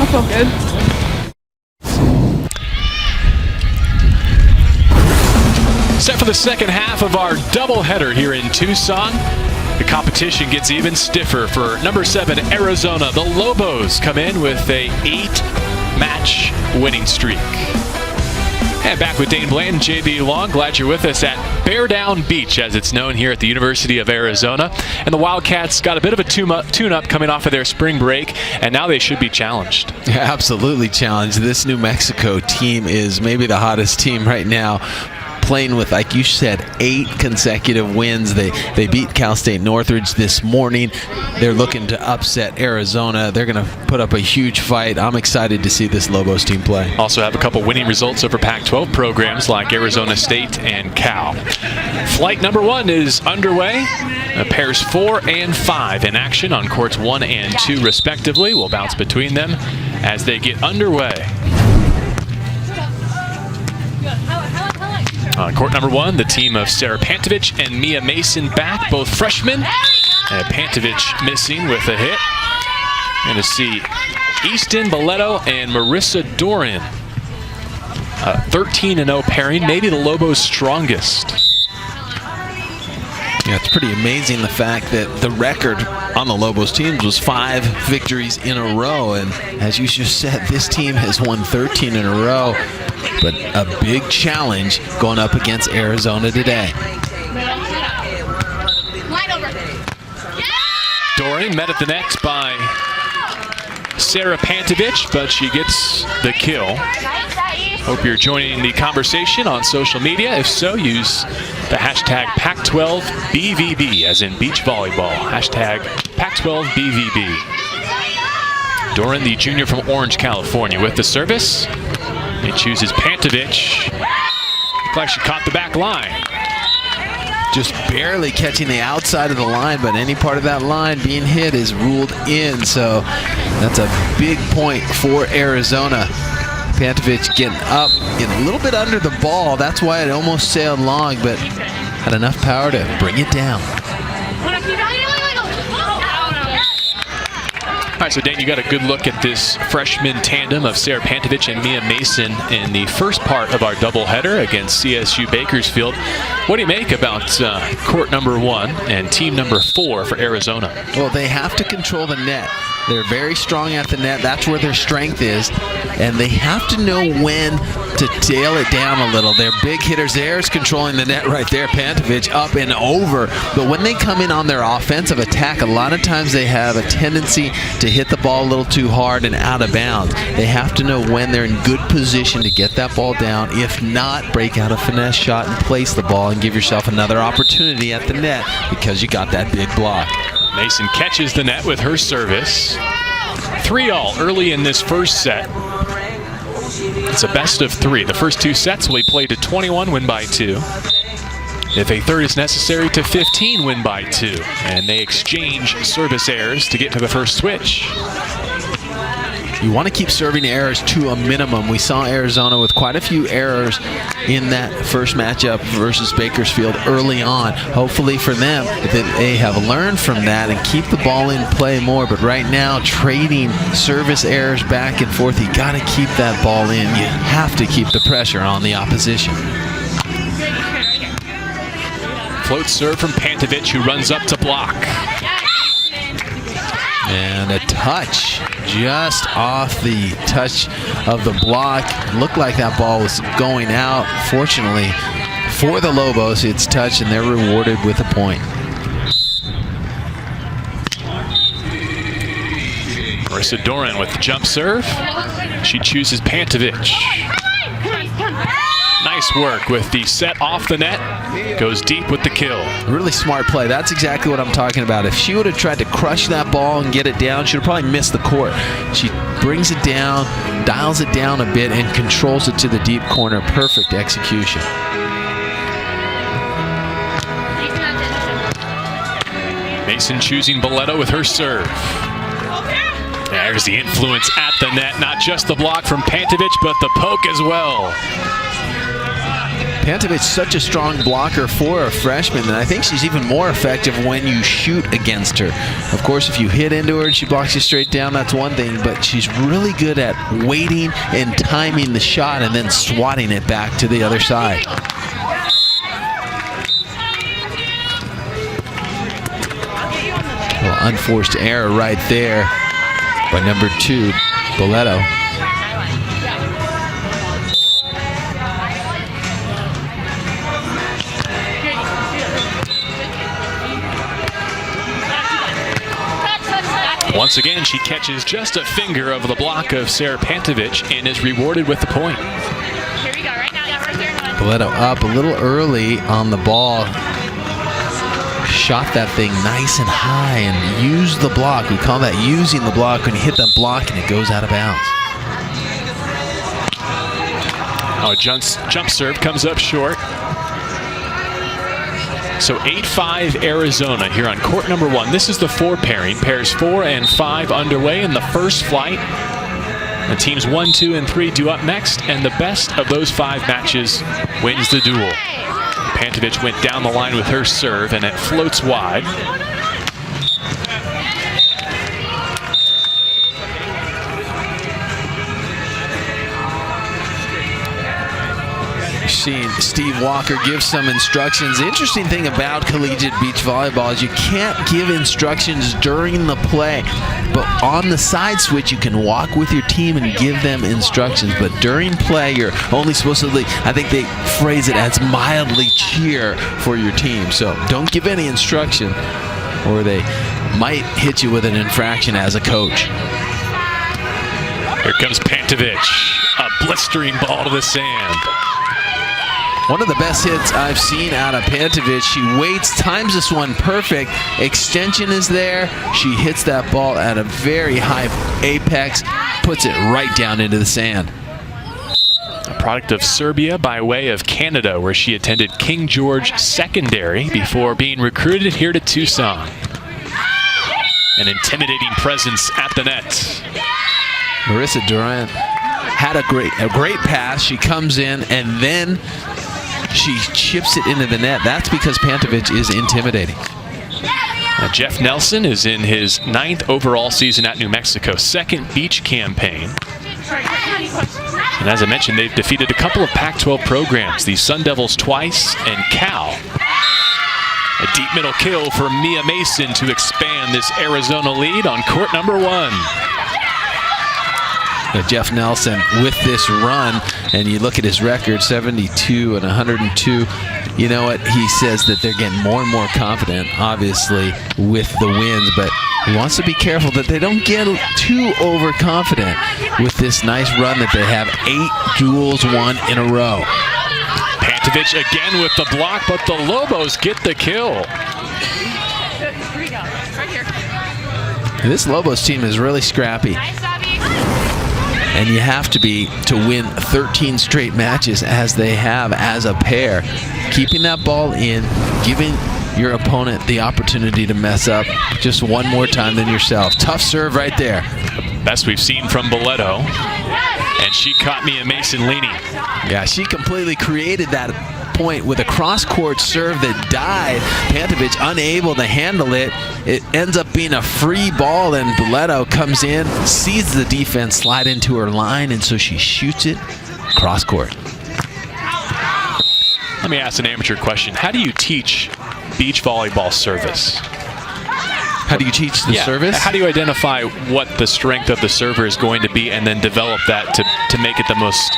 I feel good. Set for the second half of our doubleheader here in Tucson. The competition gets even stiffer for number 7 Arizona. The Lobos come in with a 8-match winning streak. And back with Dane Bland and JB Long. Glad you're with us at Bear Down Beach, as it's known here at the University of Arizona. And the Wildcats got a bit of a tune-up coming off of their spring break, and now they should be challenged. Yeah, absolutely challenged. This New Mexico team is maybe the hottest team right now, playing with, like you said, 8 consecutive wins. They beat Cal State Northridge this morning. They're looking to upset Arizona. They're going to put up a huge fight. I'm excited to see this Lobos team play. Also have a couple winning results over Pac-12 programs like Arizona State and Cal. Flight number 1 is underway. Pairs 4 and 5 in action on courts 1 and 2 respectively. We'll bounce between them as they get underway. On court number 1, the team of Sarah Pantovic and Mia Mason back, both freshmen. And Pantovic missing with a hit. Going to see Easton Boletto and Marissa Doran. 13-0 pairing, maybe the Lobos' strongest. Yeah, it's pretty amazing the fact that the record on the Lobos teams was 5 victories in a row. And as you just said, this team has won 13 in a row. But a big challenge going up against Arizona today. Doran met at the net by Sarah Pantovic, but she gets the kill. Hope you're joining the conversation on social media. If so, use the hashtag Pac12BVB, as in beach volleyball. Hashtag Pac12BVB. Doran, the junior from Orange, California, with the service. He chooses Pantovic. Looks like she caught the back line. Just barely catching the outside of the line, but any part of that line being hit is ruled in. So that's a big point for Arizona. Pantovic getting up, getting a little bit under the ball. That's why it almost sailed long, but had enough power to bring it down. All right, so Dane, you got a good look at this freshman tandem of Sarah Pantovic and Mia Mason in the first part of our doubleheader against CSU Bakersfield. What do you make about court number 1 and team number 4 for Arizona? Well, they have to control the net. They're very strong at the net. That's where their strength is. And they have to know when to tail it down a little. They're big hitters. There's controlling the net right there. Pantovic up and over. But when they come in on their offensive attack, a lot of times they have a tendency to hit the ball a little too hard and out of bounds. They have to know when they're in good position to get that ball down. If not, break out a finesse shot and place the ball and give yourself another opportunity at the net because you got that big block. Mason catches the net with her service. 3-all early in this first set. It's a best of 3. The first 2 sets will be played to 21, win by 2. If a third is necessary, to 15, win by 2. And they exchange service errors to get to the first switch. You want to keep serving errors to a minimum. We saw Arizona with quite a few errors in that first matchup versus Bakersfield early on. Hopefully for them, that they have learned from that and keep the ball in play more. But right now, trading service errors back and forth, you got to keep that ball in. You have to keep the pressure on the opposition. Float serve from Pantovic, who runs up to block. And a touch just off the touch of the block. Looked like that ball was going out. Fortunately for the Lobos, it's touched and they're rewarded with a point. Marissa Doran with the jump serve. She chooses Pantovic. Nice work with the set off the net. Goes deep with the kill. Really smart play. That's exactly what I'm talking about. If she would have tried to crush that ball and get it down, she would have probably missed the court. She brings it down, dials it down a bit, and controls it to the deep corner. Perfect execution. Mason choosing Boletto with her serve. There's the influence at the net. Not just the block from Pantovic, but the poke as well. Pantovic's such a strong blocker for a freshman, and I think she's even more effective when you shoot against her. Of course, if you hit into her and she blocks you straight down, that's one thing, but she's really good at waiting and timing the shot and then swatting it back to the other side. Well, unforced error right there by number 2, Boletto. Once again, she catches just a finger of the block of Sarah Pantovic and is rewarded with the point. Here we go, right now. Boletto up a little early on the ball. Shot that thing nice and high and used the block. We call that using the block when you hit that block and it goes out of bounds. Oh, jump serve comes up short. So 8-5 Arizona here on court number 1. This is the 4 pairing. Pairs 4 and 5 underway in the first flight. The teams 1, 2, and 3 due up next, and the best of those 5 matches wins the duel. Pantovic went down the line with her serve, and it floats wide. Seeing Steve Walker give some instructions. The interesting thing about collegiate beach volleyball is you can't give instructions during the play, but on the side switch you can walk with your team and give them instructions, but during play you're only supposed to, I think they phrase it as mildly cheer for your team. So don't give any instruction or they might hit you with an infraction as a coach. Here comes Pantovic, a blistering ball to the sand. One of the best hits I've seen out of Pantovic. She waits, times this one perfect. Extension is there. She hits that ball at a very high apex, puts it right down into the sand. A product of Serbia by way of Canada, where she attended King George Secondary before being recruited here to Tucson. An intimidating presence at the net. Marissa Durant had a great pass. She comes in and then she chips it into the net. That's because Pantovic is intimidating. Now Jeff Nelson is in his 9th overall season at New Mexico, 2nd beach campaign. And as I mentioned, they've defeated a couple of Pac-12 programs, the Sun Devils twice and Cal. A deep middle kill for Mia Mason to expand this Arizona lead on court number 1. Jeff Nelson with this run, and you look at his record, 72 and 102. You know what? He says that they're getting more and more confident, obviously, with the wins, but he wants to be careful that they don't get too overconfident with this nice run that they have. 8 duels won in a row. Pantovic again with the block, but the Lobos get the kill. This Lobos team is really scrappy. And you have to be to win 13 straight matches as they have as a pair. Keeping that ball in, giving your opponent the opportunity to mess up just one more time than yourself. Tough serve right there. Best we've seen from Boletto. And she caught Mia Mason leaning. Yeah, she completely created that point with a cross-court serve that died. Pantovic unable to handle it. It ends up being a free ball, and Boletto comes in, sees the defense slide into her line, and so she shoots it cross-court. Let me ask an amateur question. How do you teach beach volleyball service? How do you teach the service? How do you identify what the strength of the server is going to be and then develop that to make it the most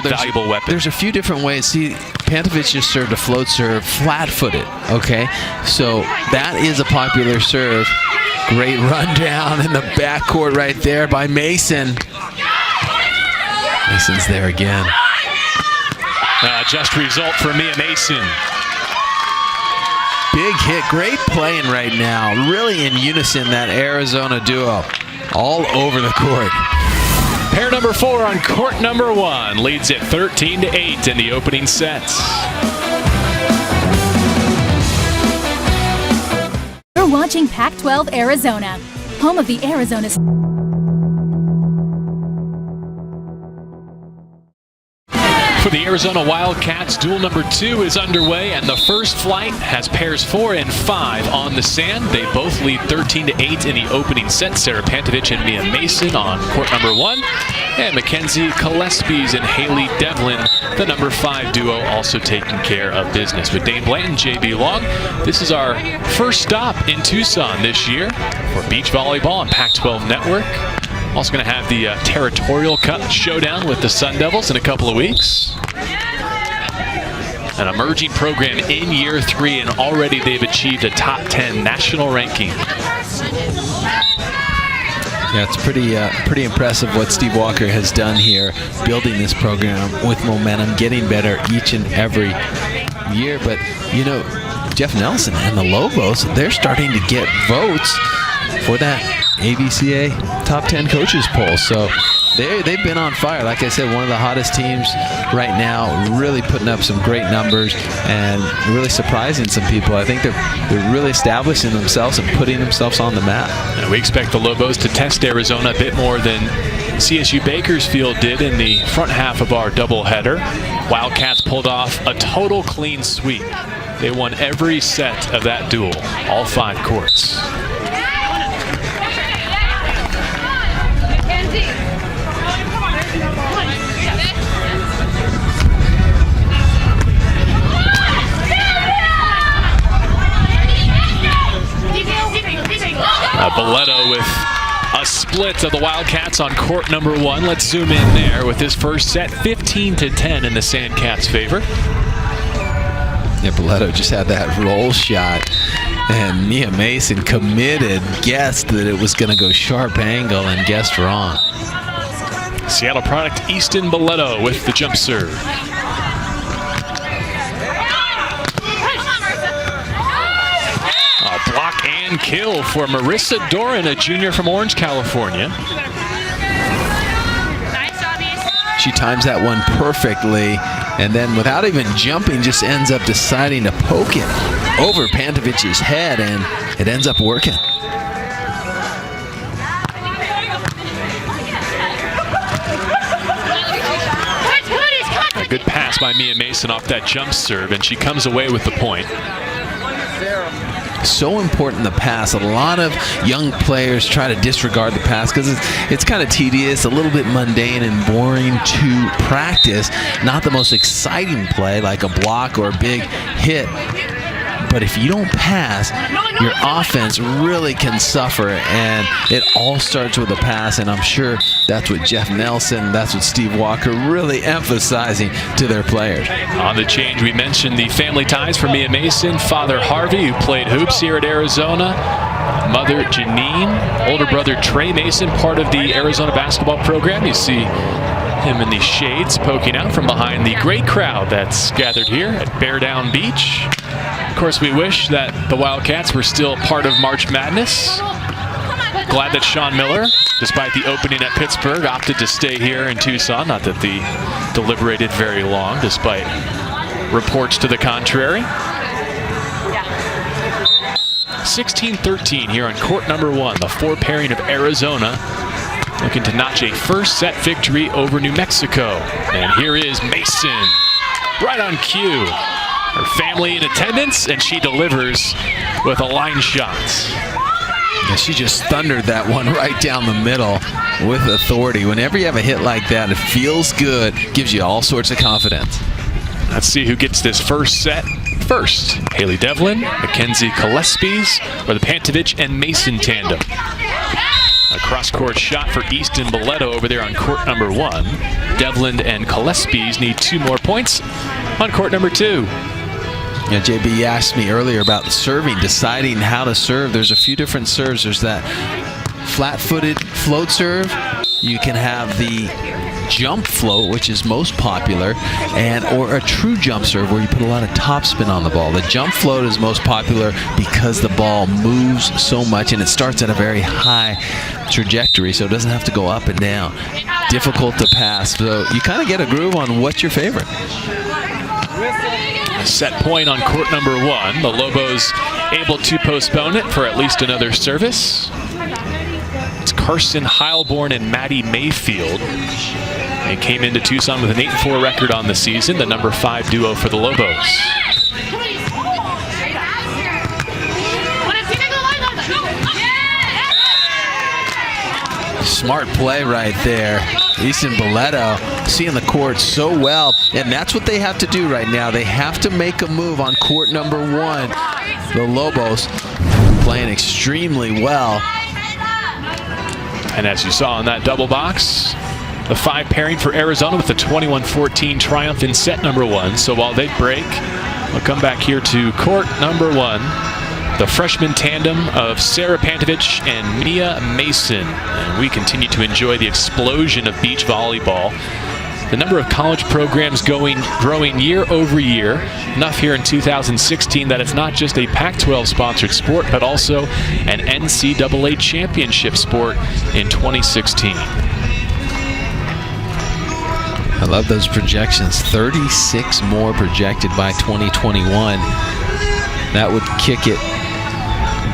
valuable weapon? There's a few different ways. See, Pantovic just served a float serve flat-footed, okay? So that is a popular serve. Great rundown in the backcourt right there by Mason. Mason's there again. Just result for Mia Mason. Big hit, great playing right now. Really in unison, that Arizona duo. All over the court. Pair number 4 on court number 1 leads it 13-8 in the opening sets. You're watching Pac-12 Arizona, home of the Arizona. For the Arizona Wildcats, duel number 2 is underway, and the first flight has pairs 4 and 5 on the sand. They both lead 13-8 in the opening set. Sarah Pantovic and Mia Mason on court number 1, and Mackenzie Gillespie's and Haley Devlin, the number 5 duo, also taking care of business. With Dane Blanton, JB Long, this is our first stop in Tucson this year for beach volleyball on Pac-12 Network. Also going to have the Territorial Cup showdown with the Sun Devils in a couple of weeks. An emerging program in year 3, and already they've achieved a top 10 national ranking. Yeah, it's pretty impressive what Steve Walker has done here, building this program with momentum, getting better each and every year. But, you know, Jeff Nelson and the Lobos, they're starting to get votes for that ABCA top 10 coaches poll. So they've been on fire. Like I said, one of the hottest teams right now, really putting up some great numbers and really surprising some people. I think they're really establishing themselves and putting themselves on the map. And we expect the Lobos to test Arizona a bit more than CSU Bakersfield did in the front half of our doubleheader. Wildcats pulled off a total clean sweep. They won every set of that duel, all 5 courts. Boletto with a split of the Wildcats on court number 1. Let's zoom in there with this first set, 15-10 in the Sandcats' favor. Yeah, Boletto just had that roll shot, and Mia Mason committed, guessed that it was going to go sharp angle, and guessed wrong. Seattle product Easton Boletto with the jump serve. A block and kill for Marissa Doran, a junior from Orange, California. She times that one perfectly, and then without even jumping, just ends up deciding to poke it over Pantovic's head, and it ends up working. A good pass by Mia Mason off that jump serve, and she comes away with the point. So important, the pass. A lot of young players try to disregard the pass because it's kind of tedious, a little bit mundane and boring to practice. Not the most exciting play like a block or a big hit. But if you don't pass, your offense really can suffer, and it all starts with a pass, and I'm sure that's what Jeff Nelson, that's what Steve Walker really emphasizing to their players. On the change, we mentioned the family ties for Mia Mason. Father Harvey, who played hoops here at Arizona. Mother Janine, older brother Trey Mason, part of the Arizona basketball program. You see him in the shades poking out from behind the great crowd that's gathered here at Bear Down Beach. Of course, we wish that the Wildcats were still part of March Madness. Glad that Sean Miller, despite the opening at Pittsburgh, opted to stay here in Tucson. Not that they deliberated very long, despite reports to the contrary. 16-13 here on court number 1. The 4 pairing of Arizona looking to notch a first set victory over New Mexico. And here is Mason, right on cue. Her family in attendance, and she delivers with a line shot. Yeah, she just thundered that one right down the middle with authority. Whenever you have a hit like that, it feels good, gives you all sorts of confidence. Let's see who gets this first set first. Haley Devlin, Mackenzie Gillespie's, or the Pantovic and Mason tandem. A cross-court shot for Easton Boletto over there on court number 1. Devlin and Gillespie's need 2 more points on court number 2. Yeah, JB asked me earlier about serving, deciding how to serve. There's a few different serves. There's that flat-footed float serve. You can have the jump float, which is most popular, or a true jump serve where you put a lot of topspin on the ball. The jump float is most popular because the ball moves so much and it starts at a very high trajectory, so it doesn't have to go up and down. Difficult to pass, so you kind of get a groove on what's your favorite. Set point on court number 1. The Lobos able to postpone it for at least another service. It's Carson Heilborn and Maddie Mayfield They came into Tucson with an 8-4 record on the season, the number 5 duo for the Lobos. Smart play right there. Easton Boleto seeing the court so well, and that's what they have to do right now. They have to make a move on court number 1. The Lobos playing extremely well. And as you saw in that double box, the 5 pairing for Arizona with a 21-14 triumph in set number 1. So while they break, we'll come back here to court number 1. The freshman tandem of Sarah Pantovic and Mia Mason. And we continue to enjoy the explosion of beach volleyball. The number of college programs growing year over year. Enough here in 2016 that it's not just a Pac-12 sponsored sport, but also an NCAA championship sport in 2016. I love those projections. 36 more projected by 2021. That would kick it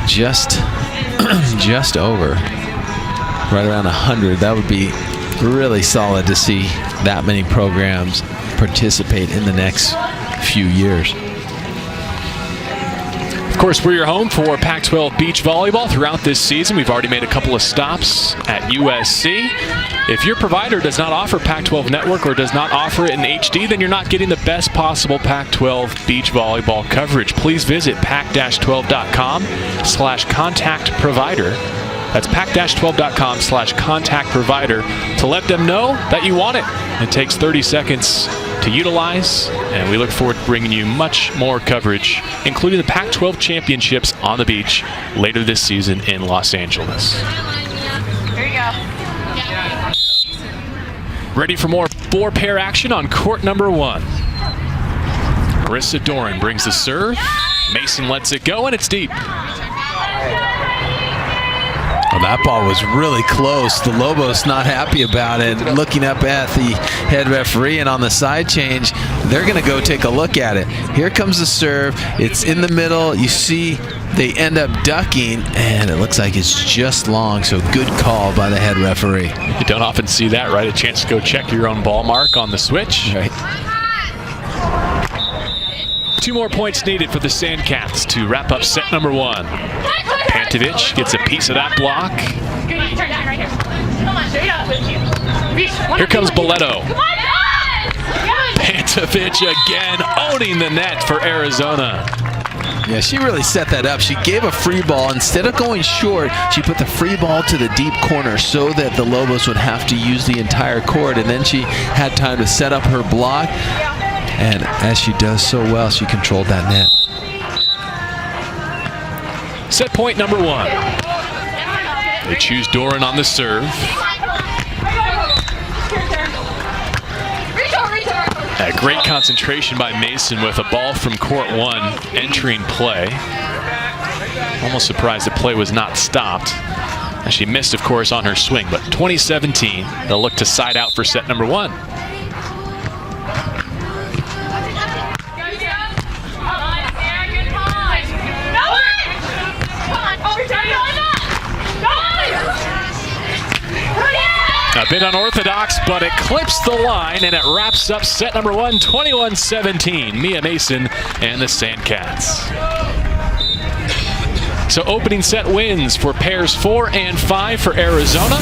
just over, right around 100. That would be really solid to see that many programs participate in the next few years. Of course, we're your home for Pac-12 beach volleyball throughout this season. We've already made a couple of stops at USC. If your provider does not offer Pac-12 Network or does not offer it in HD, then you're not getting the best possible Pac-12 beach volleyball coverage. Please visit pac-12.com/contact provider. That's pac-12.com/contact provider to let them know that you want it. It takes 30 seconds to utilize, and we look forward to bringing you much more coverage, including the Pac-12 championships on the beach later this season in Los Angeles. Here you go. Ready for more 4-pair action on court number 1. Marissa Doran brings the serve. Mason lets it go, and it's deep. Well, that ball was really close. The Lobos not happy about it. Looking up at the head referee, and on the side change, they're going to go take a look at it. Here comes the serve. It's in the middle. You see they end up ducking, and it looks like it's just long, so good call by the head referee. You don't often see that, right? A chance to go check your own ball mark on the switch. Right. 2 more points needed for the Sandcats to wrap up set number 1. Pantovic gets a piece of that block. Here comes Boleto. Pantovic again owning the net for Arizona. Yeah, she really set that up. She gave a free ball. Instead of going short, she put the free ball to the deep corner so that the Lobos would have to use the entire court, and then she had time to set up her block. And as she does so well, she controlled that net. Set point number 1. They choose Doran on the serve. A great concentration by Mason with a ball from court 1 entering play. Almost surprised the play was not stopped. And she missed, of course, on her swing. But 2017, they'll look to side out for set number 1. A bit unorthodox, but it clips the line, and it wraps up set number 1, 21-17. Mia Mason and the Sandcats. So opening set wins for pairs 4 and 5 for Arizona.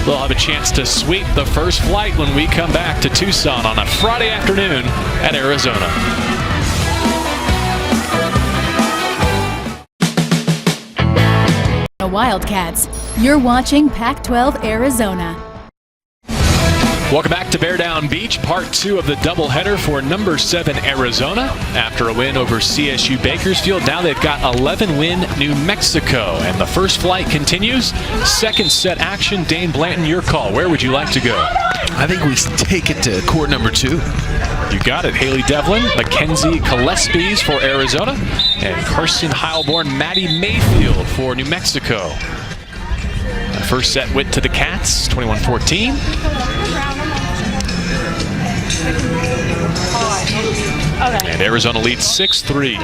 They'll have a chance to sweep the first flight when we come back to Tucson on a Friday afternoon at Arizona. Wildcats. You're watching Pac-12 Arizona. Welcome back to Bear Down Beach, part 2 of the doubleheader for number 7 Arizona. After a win over CSU Bakersfield, now they've got 11-win New Mexico, and the first flight continues. Second set action. Dane Blanton, your call. Where would you like to go? I think we take it to court number 2. You got it. Haley Devlin, Mackenzie Gillespie's for Arizona, and Carson Heilborn, Maddie Mayfield for New Mexico. First set Witt to the Cats, 21-14. Okay. And Arizona leads 6-3.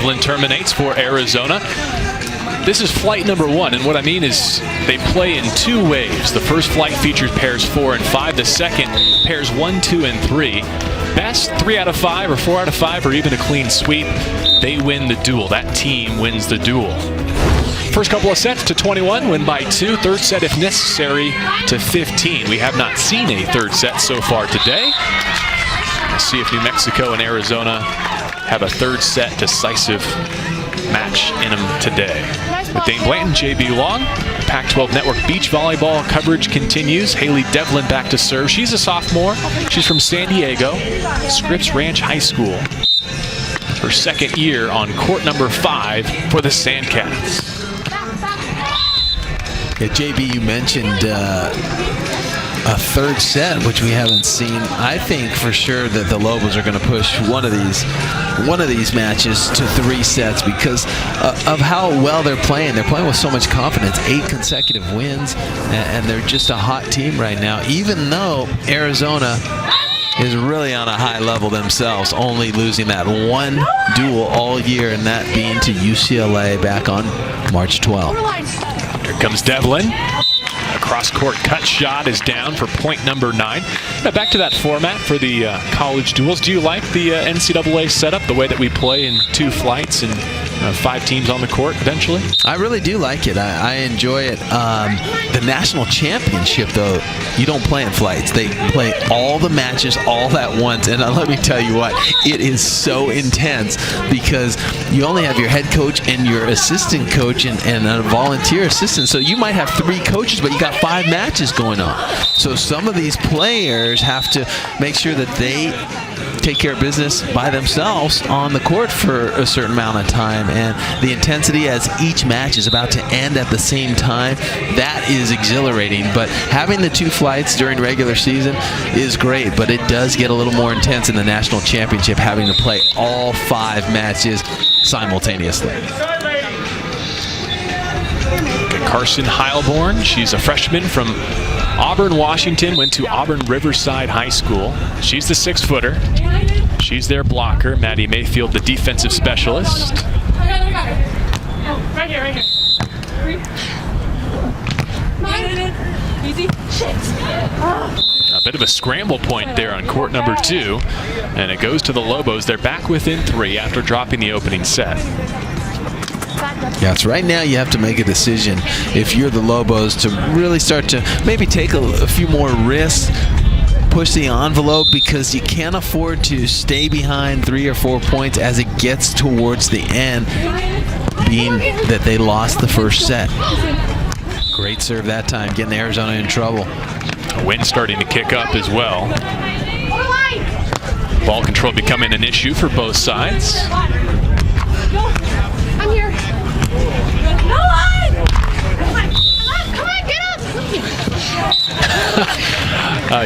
Devlin terminates for Arizona. This is flight number 1, and what I mean is they play in 2 waves. The first flight features pairs 4 and 5. The second, pairs 1, 2, and 3. Best 3 out of 5 or 4 out of 5 or even a clean sweep, they win the duel. That team wins the duel. First couple of sets to 21, win by 2. Third set, if necessary, to 15. We have not seen a third set so far today. Let's see if New Mexico and Arizona have a third set decisive match in them today. With Dane Blanton, JB Long, Pac-12 Network beach volleyball coverage continues. Haley Devlin back to serve. She's a sophomore. She's from San Diego, Scripps Ranch High School. Her second year on court number 5 for the Sandcats. Yeah, JB, you mentioned a third set, which we haven't seen. I think for sure that the Lobos are going to push one of these matches to 3 sets because of how well they're playing. They're playing with so much confidence. 8 consecutive wins, and they're just a hot team right now, even though Arizona is really on a high level themselves, only losing that 1 duel all year, and that being to UCLA back on March 12th. Here comes Devlin. A cross-court cut shot is down for point number 9. Now back to that format for the college duels. Do you like the NCAA setup, the way that we play in 2 flights and 5 teams on the court eventually? I really do like it. I enjoy it. The national championship, though, you don't play in flights. They play all the matches all at once. And let me tell you what, it is so intense because you only have your head coach and your assistant coach and a volunteer assistant. So you might have 3 coaches, but you got 5 matches going on. So some of these players have to make sure that they take care of business by themselves on the court for a certain amount of time, and the intensity as each match is about to end at the same time, that is exhilarating. But having the 2 flights during regular season is great, but it does get a little more intense in the national championship, having to play all 5 matches simultaneously. Carson Heilborn, she's a freshman from Auburn, Washington, went to Auburn Riverside High School. She's the 6-footer. She's their blocker. Maddie Mayfield, the defensive specialist. Right here. Easy. Shit. A bit of a scramble point there on court number 2, and it goes to the Lobos. They're back within 3 after dropping the opening set. Yeah, it's right now you have to make a decision if you're the Lobos to really start to maybe take a few more risks, push the envelope, because you can't afford to stay behind 3 or 4 points as it gets towards the end, being that they lost the first set. Great serve that time, getting Arizona in trouble. A wind starting to kick up as well. Ball control becoming an issue for both sides. I'm here. No line! Come on, get up!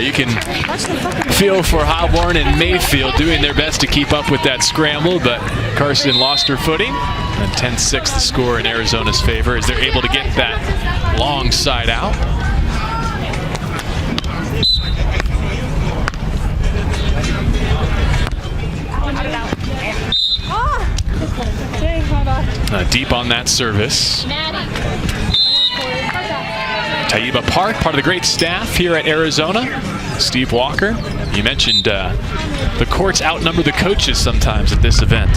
You can feel for Heilborn and Mayfield doing their best to keep up with that scramble, but Carson lost her footing. And 10-6 the score in Arizona's favor as they're able to get that long side out. Deep on that service. Taiba Park, part of the great staff here at Arizona. Steve Walker, you mentioned the courts outnumber the coaches sometimes at this event.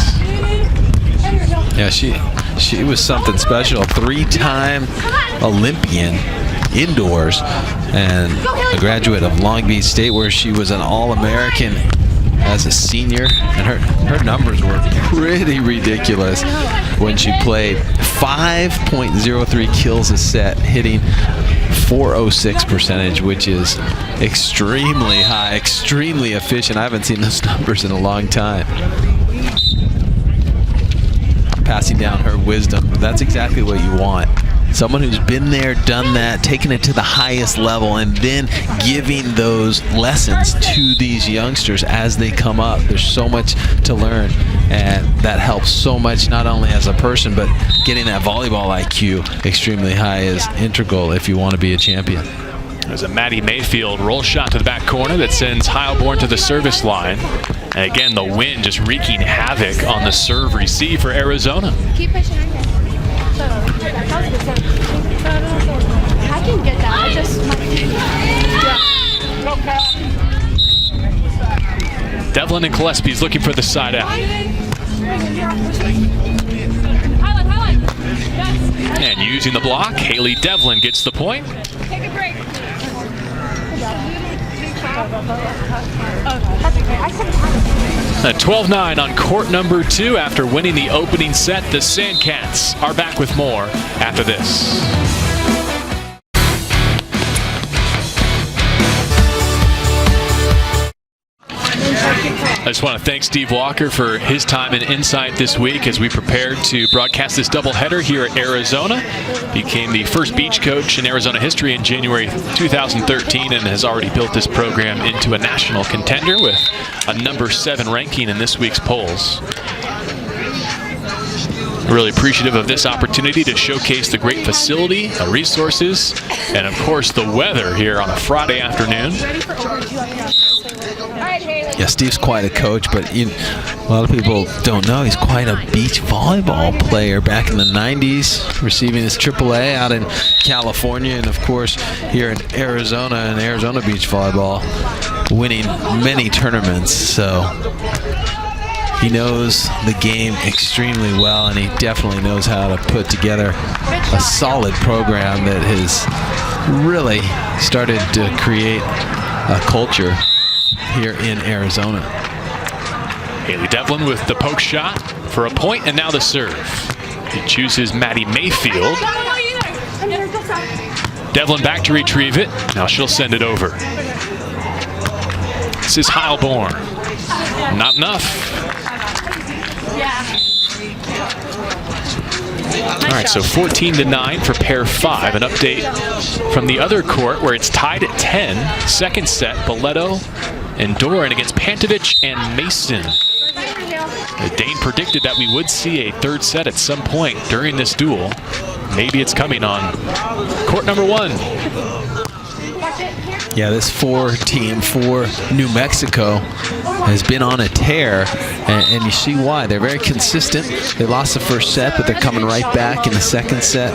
Yeah, she was something special. 3-time Olympian indoors and a graduate of Long Beach State, where she was an All-American as a senior, and her numbers were pretty ridiculous when she played. 5.03 kills a set, hitting .406 percentage, which is extremely high, extremely efficient. I haven't seen those numbers in a long time. Passing down her wisdom. That's exactly what you want. Someone who's been there, done that, taken it to the highest level, and then giving those lessons to these youngsters as they come up. There's so much to learn, and that helps so much, not only as a person, but getting that volleyball IQ extremely high is integral if you want to be a champion. There's a Maddie Mayfield roll shot to the back corner that sends Heilborn to the service line. And again, the wind just wreaking havoc on the serve receive for Arizona. Keep pushing on here. I can get that. I just Devlin and Gillespie's looking for the side out. And using the block, Haley Devlin gets the point. take a break. A 12-9 on court number 2 after winning the opening set. The Sandcats are back with more after this. I just want to thank Steve Walker for his time and insight this week as we prepared to broadcast this doubleheader here at Arizona. Became the first beach coach in Arizona history in January 2013 and has already built this program into a national contender with a number 7 ranking in this week's polls. Really appreciative of this opportunity to showcase the great facility, the resources, and of course the weather here on a Friday afternoon. Yeah, Steve's quite a coach, but a lot of people don't know he's quite a beach volleyball player back in the 90s, receiving his AAA out in California, and of course here in Arizona and Arizona Beach Volleyball, winning many tournaments. So he knows the game extremely well, and he definitely knows how to put together a solid program that has really started to create a culture here in Arizona. Haley Devlin with the poke shot for a point, and now the serve. He chooses Maddie Mayfield. Devlin back to retrieve it. Now she'll send it over. This is Heilborn. Not enough. All right, so 14-9 for pair 5. An update from the other court where it's tied at 10. Second set, Boleto and Doran against Pantovic and Mason. Dane predicted that we would see a third set at some point during this duel. Maybe it's coming on court number 1. Yeah, this 4 team for New Mexico has been on a tear, and you see why. They're very consistent. They lost the first set, but they're coming right back in the second set.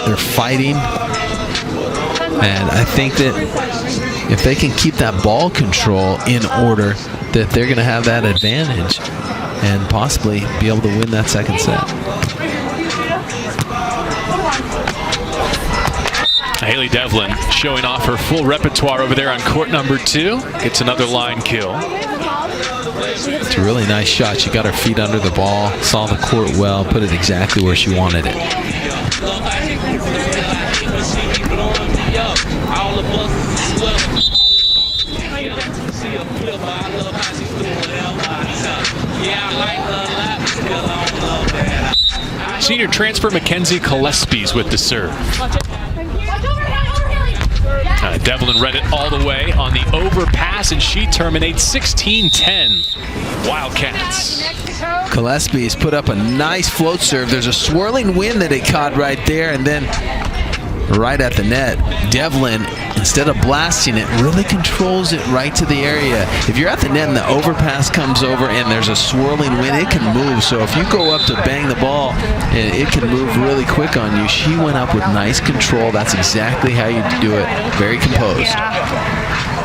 They're fighting, and I think that if they can keep that ball control in order, that they're going to have that advantage and possibly be able to win that second set. Haley Devlin showing off her full repertoire over there on court number 2. Gets another line kill. It's a really nice shot. She got her feet under the ball, saw the court well, put it exactly where she wanted it. Senior transfer Mackenzie Gillespie's with the serve. Devlin read it all the way on the overpass, and she terminates 16-10. Wildcats. Gillespie's put up a nice float serve. There's a swirling wind that it caught right there, and then right at the net, Devlin, instead of blasting it, really controls it right to the area. If you're at the net and the overpass comes over and there's a swirling wind, it can move. So if you go up to bang the ball, it can move really quick on you. She went up with nice control. That's exactly how you do it. Very composed.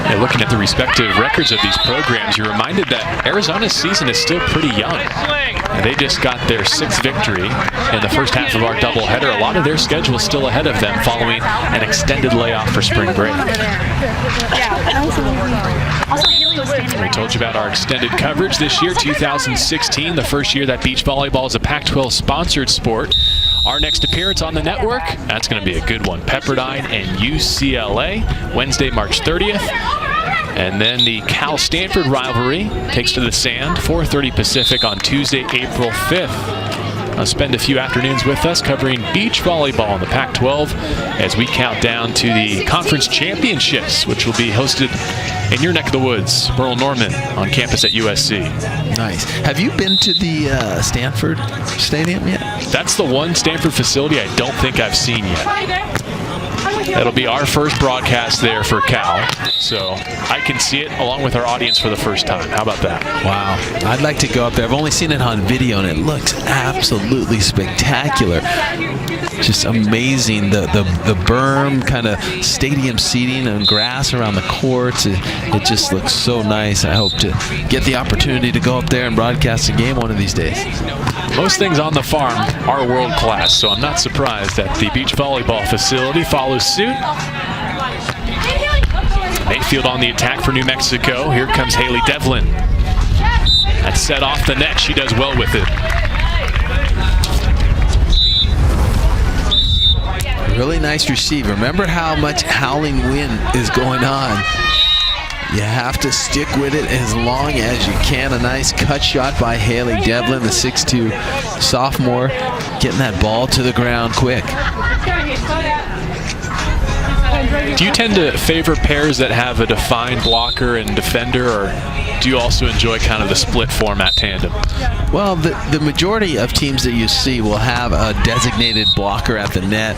Yeah, looking at the respective records of these programs, you're reminded that Arizona's season is still pretty young. And they just got their 6th victory in the first half of our doubleheader. A lot of their schedule is still ahead of them following an extended layoff for spring break. We told you about our extended coverage this year, 2016, the first year that beach volleyball is a Pac-12 sponsored sport. Our next appearance on the network, that's going to be a good one. Pepperdine and UCLA, Wednesday, March 30th. And then the Cal-Stanford rivalry takes to the sand, 4:30 Pacific on Tuesday, April 5th. Spend a few afternoons with us covering beach volleyball in the Pac-12 as we count down to the conference championships, which will be hosted in your neck of the woods, Merle Norman on campus at USC. Nice. Have you been to the Stanford Stadium yet? That's the one Stanford facility I don't think I've seen yet. That'll be our first broadcast there for Cal, so I can see it along with our audience for the first time. How about that? Wow. I'd like to go up there. I've only seen it on video, and it looks absolutely spectacular. Just amazing. The berm, kind of stadium seating and grass around the courts. It just looks so nice. I hope to get the opportunity to go up there and broadcast a game one of these days. Most things on the farm are world class, so I'm not surprised that the beach volleyball facility follows suit. Mayfield on the attack for New Mexico. Here comes Haley Devlin. That's set off the net. She does well with it. Really nice receive. Remember how much howling wind is going on. You have to stick with it as long as you can. A nice cut shot by Haley Devlin, the 6'2" sophomore, getting that ball to the ground quick. Do you tend to favor pairs that have a defined blocker and defender, or do you also enjoy kind of the split format tandem? Well, the majority of teams that you see will have a designated blocker at the net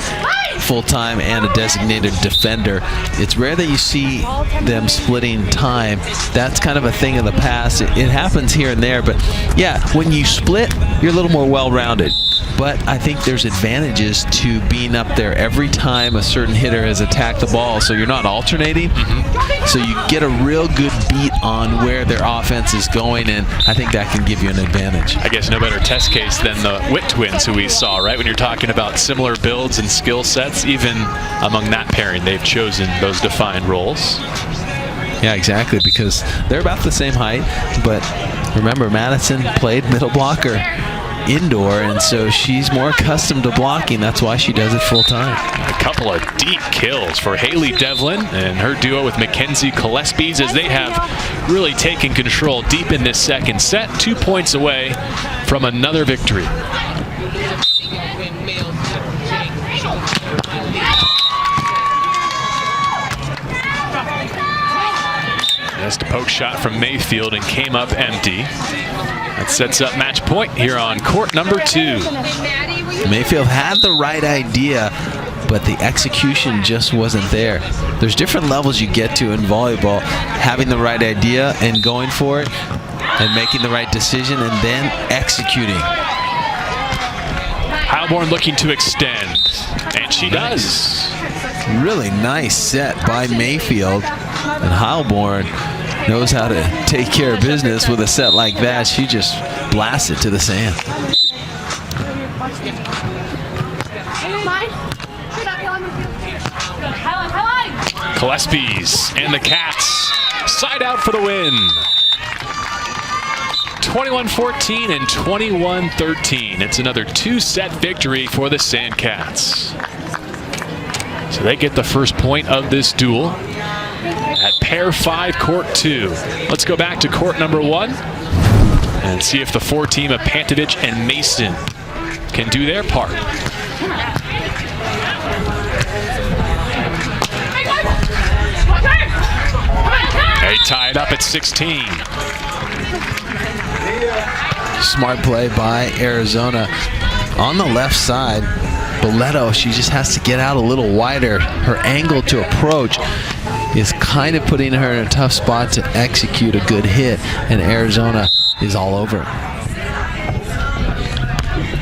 full-time and a designated defender. It's rare that you see them splitting time. That's kind of a thing of the past. It happens here and there, but yeah, when you split, you're a little more well-rounded. But I think there's advantages to being up there every time a certain hitter has attacked the ball, so you're not alternating. So you get a real good beat on where their offense is going, and I think that can give you an advantage. I guess no better test case than the Witt twins who we saw, right? When you're talking about similar builds and skill sets, even among that pairing, they've chosen those defined roles. Yeah, exactly, because they're about the same height, but remember, Madison played middle blocker indoor, and so she's more accustomed to blocking. That's why she does it full time. A couple of deep kills for Haley Devlin and her duo with Mackenzie Gillespie's as they have really taken control deep in this second set, 2 points away from another victory. Just a poke shot from Mayfield and came up empty. That sets up match point here on court number 2. Mayfield had the right idea, but the execution just wasn't there. There's different levels you get to in volleyball, having the right idea and going for it and making the right decision and then executing. Heilborn looking to extend, and she does. Really nice set by Mayfield, and Heilborn knows how to take care of business with a set like that. She just blasts it to the sand. Gillespie's and the Cats side out for the win. 21-14 and 21-13. It's another 2-set victory for the Sandcats. So they get the first point of this duel at pair 5, court 2. Let's go back to court number 1 and see if the 4-team of Pantovich and Mason can do their part. They tie it up at 16. Smart play by Arizona. On the left side, Boleto, she just has to get out a little wider. Her angle to approach is kind of putting her in a tough spot to execute a good hit, and Arizona is all over.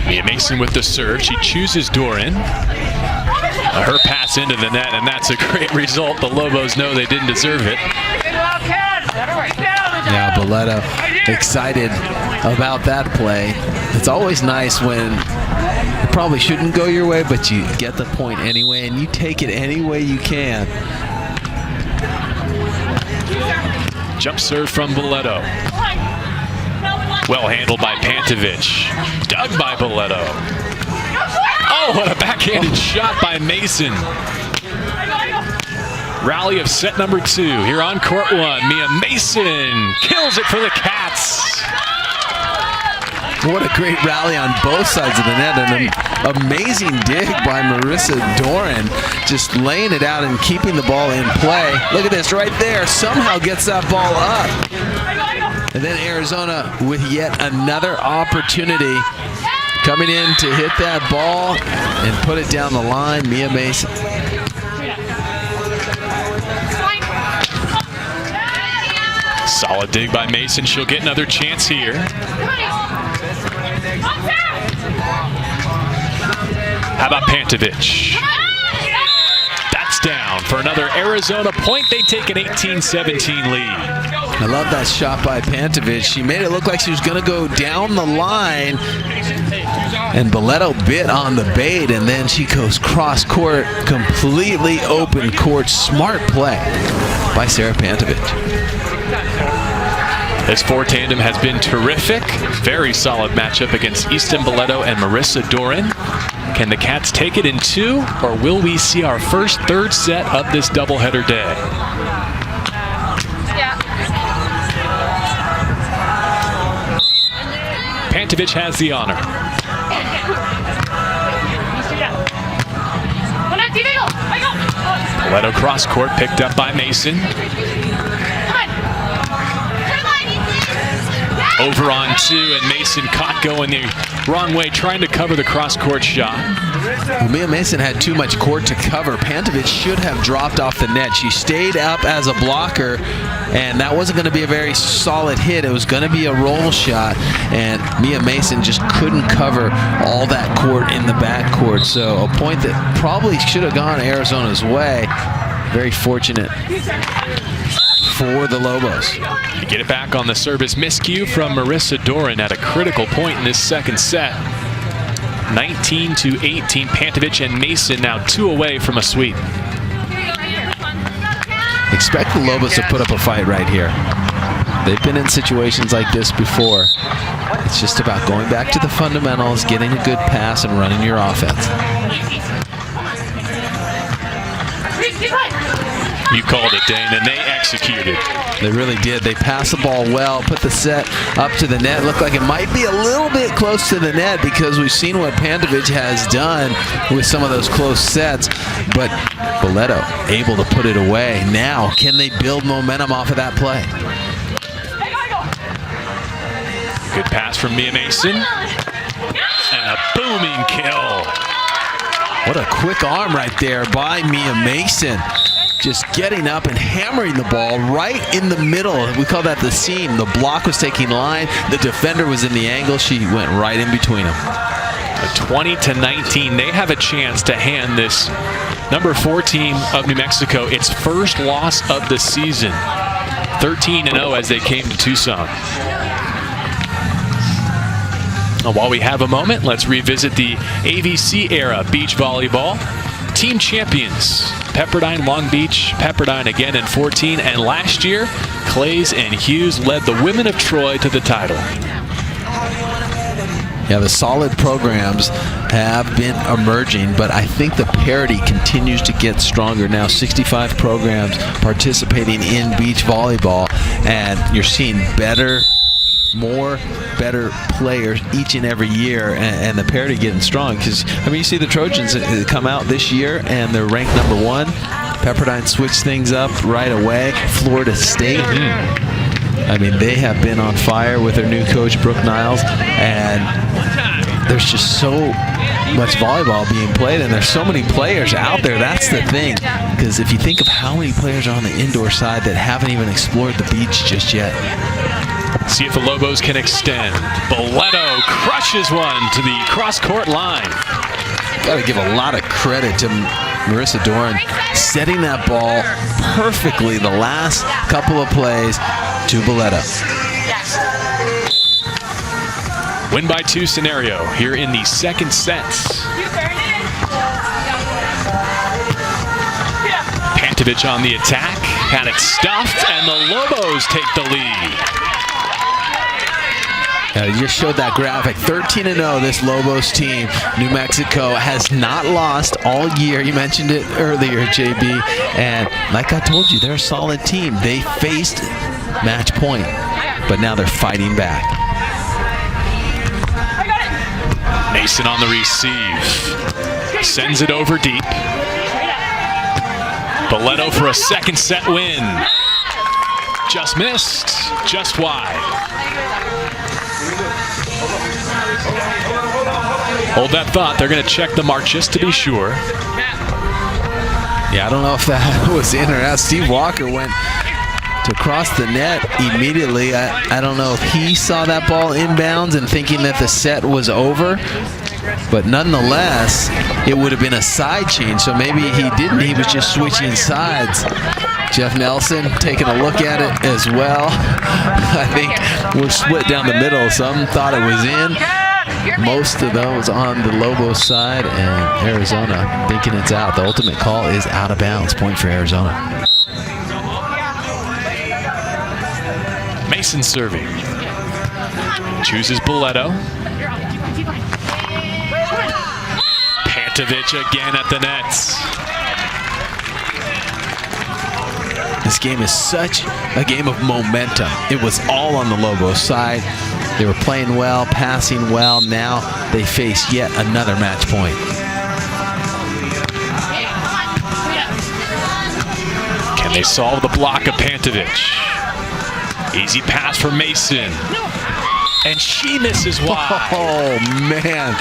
Mia Mason with the serve. She chooses Doran. Her pass into the net, and that's a great result. The Lobos know they didn't deserve it. Yeah, Boleto excited about that play. It's always nice when it probably shouldn't go your way, but you get the point anyway, and you take it any way you can. Jump serve from Boleto. Well handled by Pantovich. Dug by Boleto. Oh, what a backhanded shot by Mason. Rally of set number 2 here on court 1. Mia Mason kills it for the Cats. What a great rally on both sides of the net. An amazing dig by Marissa Doran, just laying it out and keeping the ball in play. Look at this right there. Somehow gets that ball up. And then Arizona with yet another opportunity, coming in to hit that ball and put it down the line. Mia Mason. Solid dig by Mason. She'll get another chance here. How about Pantovic? That's down for another Arizona point. They take an 18-17 lead. I love that shot by Pantovic. She made it look like she was going to go down the line, and Boletto bit on the bait, and then she goes cross court, completely open court. Smart play by Sarah Pantovic. This four tandem has been terrific. Very solid matchup against Easton Boletto and Marissa Doran. Can the Cats take it in two, or will we see our first third set of this doubleheader day? Pantovic has the honor. Boletto cross court picked up by Mason. Over on two, and Mason caught going the wrong way, trying to cover the cross-court shot. Well, Mia Mason had too much court to cover. Pantovic should have dropped off the net. She stayed up as a blocker, and that wasn't going to be a very solid hit. It was going to be a roll shot, and Mia Mason just couldn't cover all that court in the backcourt. So a point that probably should have gone Arizona's way. Very fortunate for the Lobos. To get it back on the service miscue from Marissa Doran at a critical point in this second set. 19-18, Pantovic and Mason now two away from a sweep. Expect the Lobos to put up a fight right here. They've been in situations like this before. It's just about going back to the fundamentals, getting a good pass, and running your offense. You called it, Dane, and they executed. They really did. They passed the ball well, put the set up to the net. Looked like it might be a little bit close to the net because we've seen what Pantovic has done with some of those close sets, but Boletto able to put it away. Now, can they build momentum off of that play? Good pass from Mia Mason. And a booming kill. What a quick arm right there by Mia Mason. Just getting up and hammering the ball right in the middle. We call that the seam. The block was taking line. The defender was in the angle. She went right in between them. 20-19. They have a chance to hand this number 4 team of New Mexico its first loss of the season. 13-0 as they came to Tucson. While we have a moment, let's revisit the AVC era beach volleyball. Team champions, Pepperdine, Long Beach, Pepperdine again in 14, and last year, Clays and Hughes led the women of Troy to the title. Yeah, the solid programs have been emerging, but I think the parity continues to get stronger now. 65 programs participating in beach volleyball, and you're seeing better players each and every year, and the parity getting strong. Because I mean, you see the Trojans come out this year and they're ranked number 1. Pepperdine switched things up right away. Florida State, I mean, they have been on fire with their new coach Brooke Niles, and there's just so much volleyball being played, and there's so many players out there. That's the thing, because if you think of how many players are on the indoor side that haven't even explored the beach just yet. See if the Lobos can extend. Boletto crushes one to the cross-court line. Got to give a lot of credit to Marissa Doran setting that ball perfectly the last couple of plays to Boletto. Win by 2 scenario here in the second set. Pantovic on the attack, had it stuffed, and the Lobos take the lead. You just showed that graphic. 13-0, this Lobos team. New Mexico has not lost all year. You mentioned it earlier, JB. And like I told you, they're a solid team. They faced match point, but now they're fighting back. Mason on the receive. Sends it over deep. Boletto for a second set win. Just missed, just wide. Hold that thought. They're going to check the mark just to be sure. Yeah, I don't know if that was in or out. Steve Walker went to to cross the net immediately. I don't know if he saw that ball inbounds and thinking that the set was over, but nonetheless, it would have been a side change, so maybe he didn't. He was just switching sides. Jeff Nelson taking a look at it as well. I think we're split down the middle. Some thought it was in. Most of those on the Lobos side, and Arizona thinking it's out. The ultimate call is out of bounds. Point for Arizona. Mason serving. Chooses Boletto. Pantovic again at the nets. This game is such a game of momentum. It was all on the Lobos side. They were playing well, passing well. Now they face yet another match point. Can they solve the block of Pantovic? Easy pass for Mason. And she misses wide. Oh, man.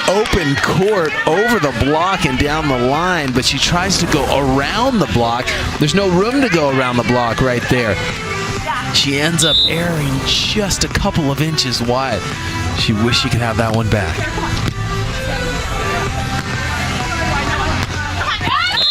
Open court over the block and down the line, but she tries to go around the block. There's no room to go around the block right there. She ends up erring just a couple of inches wide. She wished she could have that one back.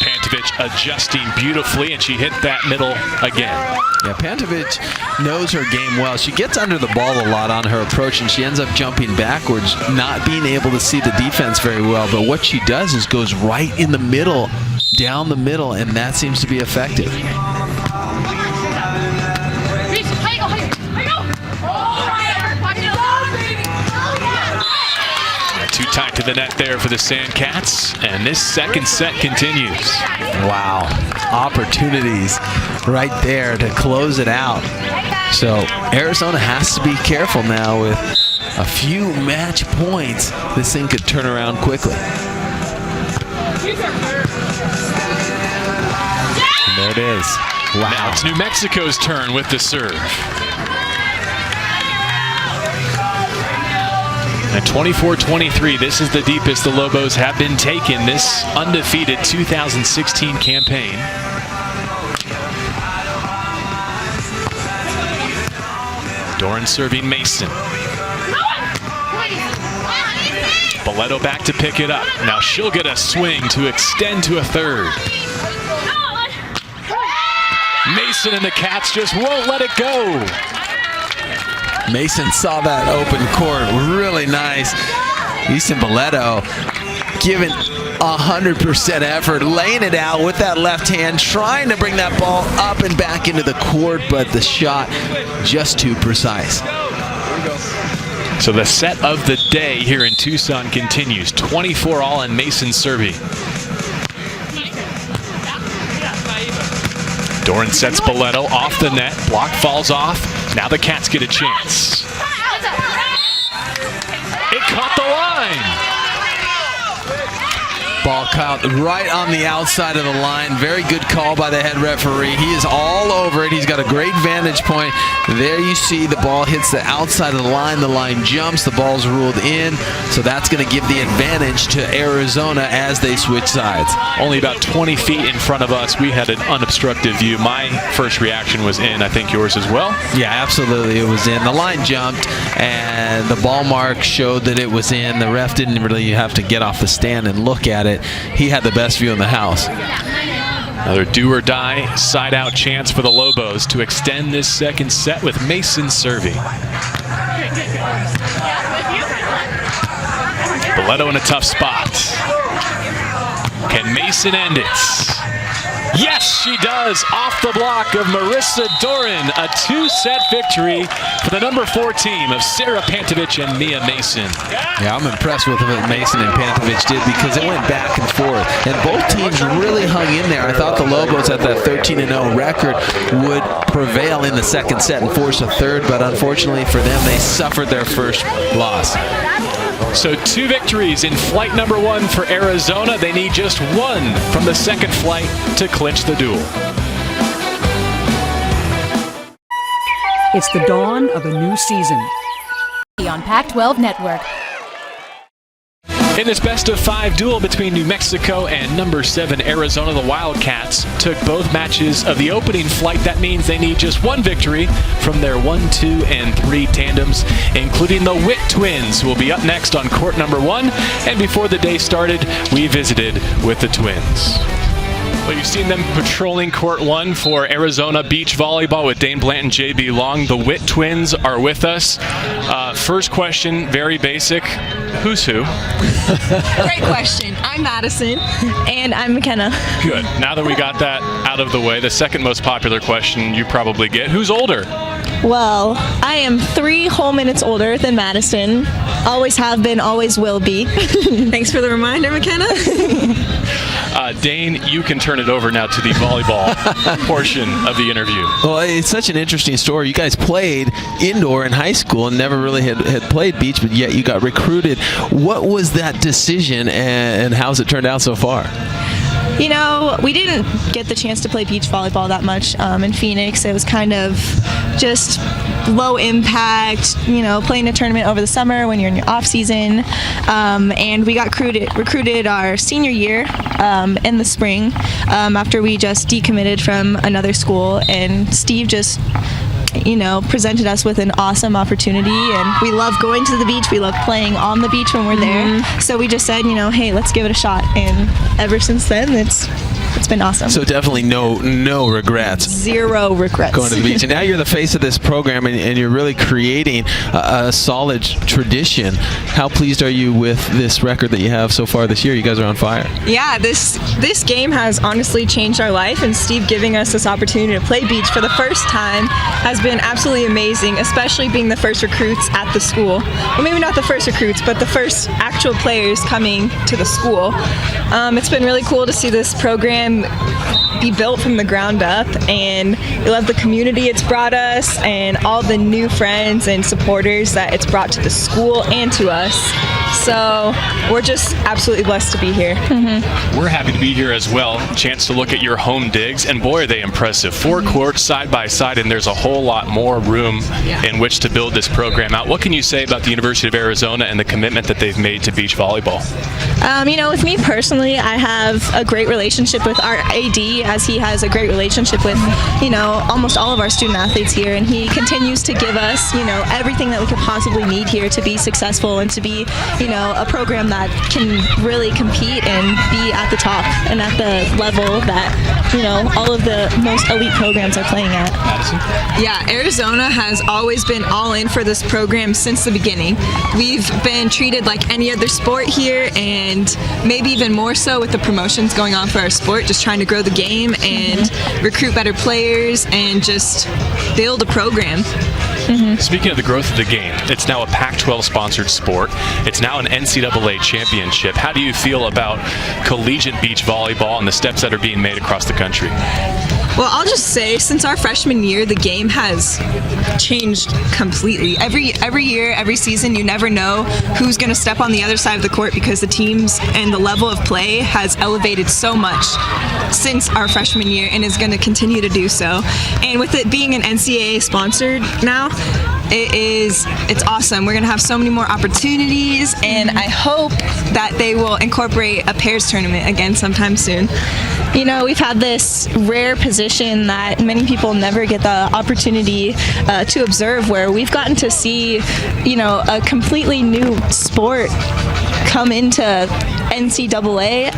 Pantovic adjusting beautifully, and she hit that middle again. Yeah, Pantovic knows her game well. She gets under the ball a lot on her approach, and she ends up jumping backwards, not being able to see the defense very well. But what she does is goes right in the middle, down the middle, and that seems to be effective. Too tight to the net there for the Sandcats, and this second set continues. Wow, opportunities right there to close it out. So Arizona has to be careful now with a few match points. This thing could turn around quickly. And there it is. Wow. Now it's New Mexico's turn with the serve. At 24-23, this is the deepest the Lobos have been taken this undefeated 2016 campaign. Doran serving Mason. Boletto back to pick it up. Now she'll get a swing to extend to a third. Mason and the Cats just won't let it go. Mason saw that open court, really nice. Easton Boletto giving 100% effort, laying it out with that left hand, trying to bring that ball up and back into the court, but the shot just too precise. So the set of the day here in Tucson continues. 24 all and Mason serving. Doran sets Boletto off the net. Block falls off. Now the Cats get a chance. It caught the line. Ball caught right on the outside of the line. Very good call by the head referee. He is all over it. He's got a great vantage point. There you see the ball hits the outside of the line. The line jumps. The ball's ruled in. So that's going to give the advantage to Arizona as they switch sides. Only about 20 feet in front of us. We had an unobstructed view. My first reaction was in. I think yours as well. Yeah, absolutely. It was in. The line jumped, and the ball mark showed that it was in. The ref didn't really have to get off the stand and look at it. He had the best view in the house. Another do-or-die side-out chance for the Lobos to extend this second set with Mason serving. Boletto in a tough spot. Can Mason end it? Yes, she does. Off the block of Marissa Doran. A two-set victory for the number 4 team of Sarah Pantovic and Mia Mason. Yeah, I'm impressed with what Mason and Pantovic did because it went back and forth. And both teams really hung in there. I thought the Lobos at that 13-0 record would prevail in the second set and force a third, but unfortunately for them, they suffered their first loss. So 2 victories in flight number 1 for Arizona. They need just 1 from the second flight to clinch the duel. It's the dawn of a new season. On Pac-12 Network. In this best-of-5 duel between New Mexico and number 7 Arizona, the Wildcats took both matches of the opening flight. That means they need just one victory from their 1, 2, and 3 tandems, including the Witt twins, who will be up next on court number 1. And before the day started, we visited with the twins. Well, you've seen them patrolling court 1 for Arizona Beach Volleyball with Dane Blanton, J.B. Long. The Witt twins are with us. First question, very basic. Who's who? Great question. I'm Madison. And I'm McKenna. Good. Now that we got that out of the way, the second most popular question you probably get, who's older? Well, I am 3 whole minutes older than Madison. Always have been, always will be. Thanks for the reminder, McKenna. Dane, you can turn it over now to the volleyball portion of the interview. Well, it's such an interesting story. You guys played indoor in high school and never really had played beach, but yet you got recruited. What was that decision, and how's it turned out so far? You know, we didn't get the chance to play beach volleyball that much in Phoenix. It was kind of just low impact, you know, playing a tournament over the summer when you're in your off season. And we got recruited our senior year in the spring after we just decommitted from another school. And Steve just, you know, presented us with an awesome opportunity, and we love going to the beach. We love playing on the beach when we're there. So we just said, you know, hey, let's give it a shot. And ever since then, it's been awesome. So definitely no regrets. 0 regrets. Going to the beach. And now you're the face of this program, and you're really creating a solid tradition. How pleased are you with this record that you have so far this year? You guys are on fire. Yeah, this game has honestly changed our life, and Steve giving us this opportunity to play beach for the first time has been absolutely amazing, especially being the first recruits at the school. Well, maybe not the first recruits, but the first actual players coming to the school. It's been really cool to see this program be built from the ground up, and we love the community it's brought us and all the new friends and supporters that it's brought to the school and to us. So we're just absolutely blessed to be here. We're happy to be here as well. Chance to look at your home digs, and boy, are they impressive. 4 courts side by side, and there's a whole lot more room in which to build this program out. What can you say about the University of Arizona and the commitment that they've made to beach volleyball? You know, with me personally, I have a great relationship with our AD, as he has a great relationship with, you know, almost all of our student athletes here, and he continues to give us, you know, everything that we could possibly need here to be successful and to be, you know, a program that can really compete and be at the top and at the level that, you know, all of the most elite programs are playing at. Madison? Yeah, Arizona has always been all in for this program since the beginning. We've been treated like any other sport here, and maybe even more so with the promotions going on for our sport, just trying to grow the game and recruit better players and just build a program. Speaking of the growth of the game, it's now a Pac-12 sponsored sport. It's now an NCAA championship. How do you feel about collegiate beach volleyball and the steps that are being made across the country? Well, I'll just say, since our freshman year, the game has changed completely. Every year, every season, you never know who's going to step on the other side of the court, because the teams and the level of play has elevated so much since our freshman year and is going to continue to do so. And with it being an NCAA sponsored now, it's awesome. We're going to have so many more opportunities, and I hope that they will incorporate a pairs tournament again sometime soon. You know, we've had this rare position that many people never get the opportunity to observe, where we've gotten to see, you know, a completely new sport come into NCAA,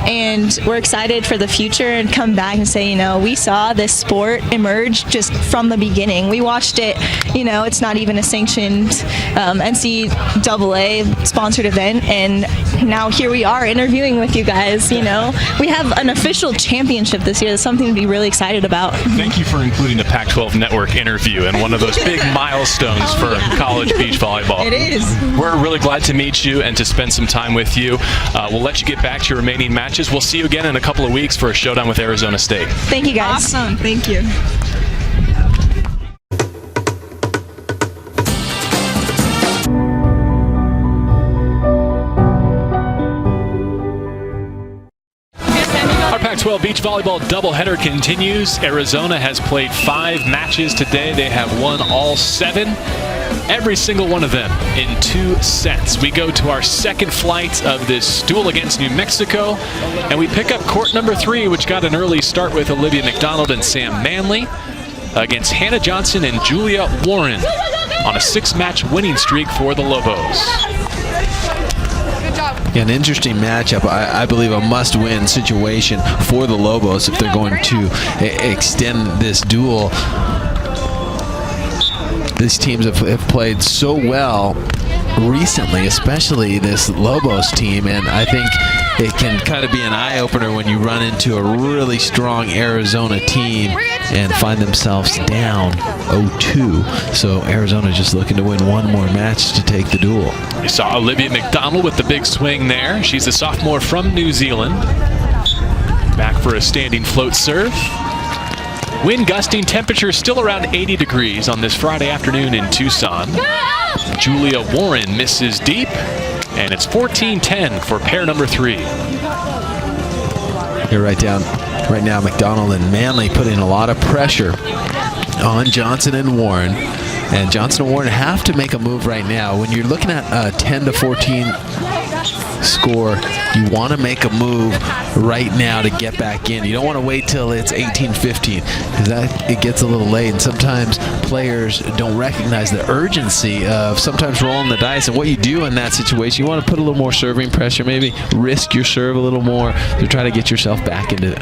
and we're excited for the future and come back and say, you know, we saw this sport emerge just from the beginning. We watched it, you know, it's not even a sanctioned NCAA sponsored event, and now here we are interviewing with you guys. You know, we have an official championship this year. That's something to be really excited about. Thank you for including the Pac-12 Network interview and one of those big milestones for college beach volleyball. It is. We're really glad to meet you and to spend some time with you. We'll let you get back to your remaining matches. We'll see you again in a couple of weeks for a showdown with Arizona State. Thank you, guys. Awesome. Thank you. Our Pac-12 Pac-12 beach volleyball doubleheader continues. Arizona has played 5 matches today. They have won all 7, every single one of them in 2 sets. We go to our second flight of this duel against New Mexico, and we pick up court number 3, which got an early start with Olivia McDonald and Sam Manley against Hannah Johnson and Julia Warren on a 6-match winning streak for the Lobos. Yeah, an interesting matchup. I believe a must-win situation for the Lobos if they're going to extend this duel. These teams have played so well recently, especially this Lobos team, and I think it can kind of be an eye-opener when you run into a really strong Arizona team and find themselves down 0-2. So Arizona just looking to win one more match to take the duel. You saw Olivia McDonald with the big swing there. She's a sophomore from New Zealand. Back for a standing float serve. Wind gusting, temperature still around 80 degrees on this Friday afternoon in Tucson. Julia Warren misses deep, and it's 14-10 for pair number 3. You're right now, McDonald and Manley putting a lot of pressure on Johnson and Warren. And Johnson and Warren have to make a move right now. When you're looking at a 10-14 score, you want to make a move right now to get back in. You don't want to wait till it's 18-15 because it gets a little late. And sometimes players don't recognize the urgency of sometimes rolling the dice. And what you do in that situation, you want to put a little more serving pressure, maybe risk your serve a little more to try to get yourself back into it.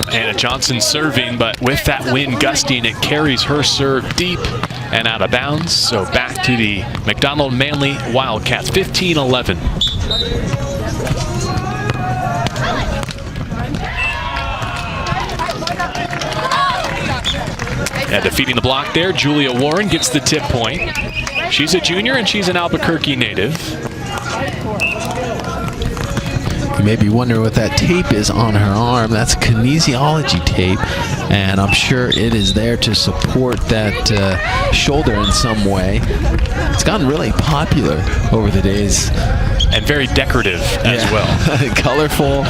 Hannah Johnson serving, but with that wind gusting, it carries her serve deep and out of bounds. So back to the McDonald-Manley Wildcats, 15-11. And defeating the block there, Julia Warren gets the tip point. She's a junior and she's an Albuquerque native. You may be wondering what that tape is on her arm. That's kinesiology tape, and I'm sure it is there to support that shoulder in some way. It's gotten really popular over the days. And very decorative as well. Colorful.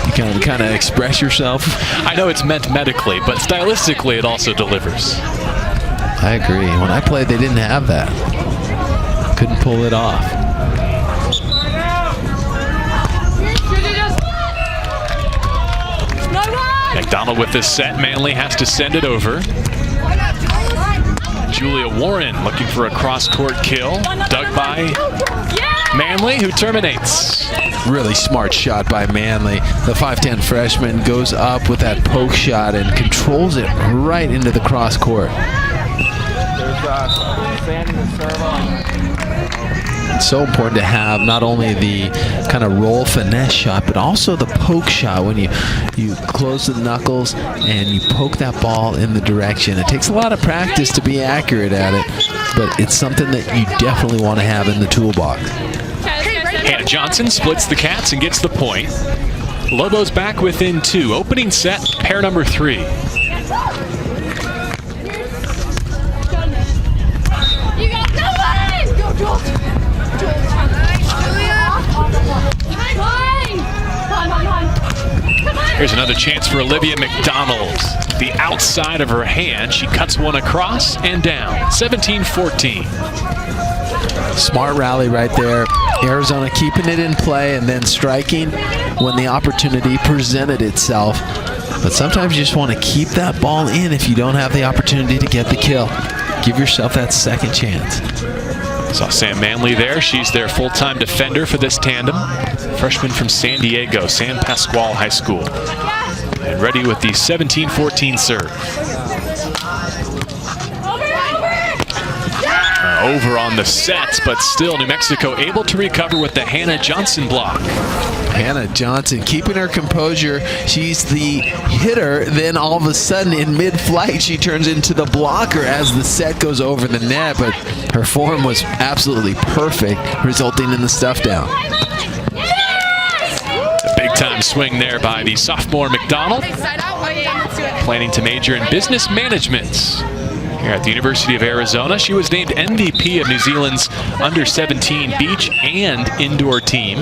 You can kind of express yourself. I know it's meant medically, but stylistically it also delivers. I agree. When I played, they didn't have that. Couldn't pull it off. McDonald with this set. Manley has to send it over. Julia Warren looking for a cross-court kill. Dug by Manley, who terminates. Really smart shot by Manley. The 5'10 freshman goes up with that poke shot and controls it right into the cross-court. It's so important to have not only the kind of roll finesse shot, but also the poke shot when you close the knuckles and you poke that ball in the direction. It takes a lot of practice to be accurate at it, but it's something that you definitely want to have in the toolbox. Hannah Johnson splits the Cats and gets the point. Lobos back within 2. Opening set, pair number 3. Here's another chance for Olivia McDonald. The outside of her hand, she cuts one across and down. 17-14. Smart rally right there. Arizona keeping it in play and then striking when the opportunity presented itself. But sometimes you just want to keep that ball in if you don't have the opportunity to get the kill. Give yourself that second chance. Saw Sam Manley there. She's their full-time defender for this tandem. Freshman from San Diego, San Pasqual High School. And ready with the 17-14 serve. Over on the sets, but still New Mexico able to recover with the Hannah Johnson block. Hannah Johnson keeping her composure. She's the hitter, then all of a sudden in mid-flight she turns into the blocker as the set goes over the net, but her form was absolutely perfect, resulting in the stuff down. A big-time swing there by the sophomore McDonald, planning to major in business management. Here at the University of Arizona, she was named MVP of New Zealand's under-17 beach and indoor team,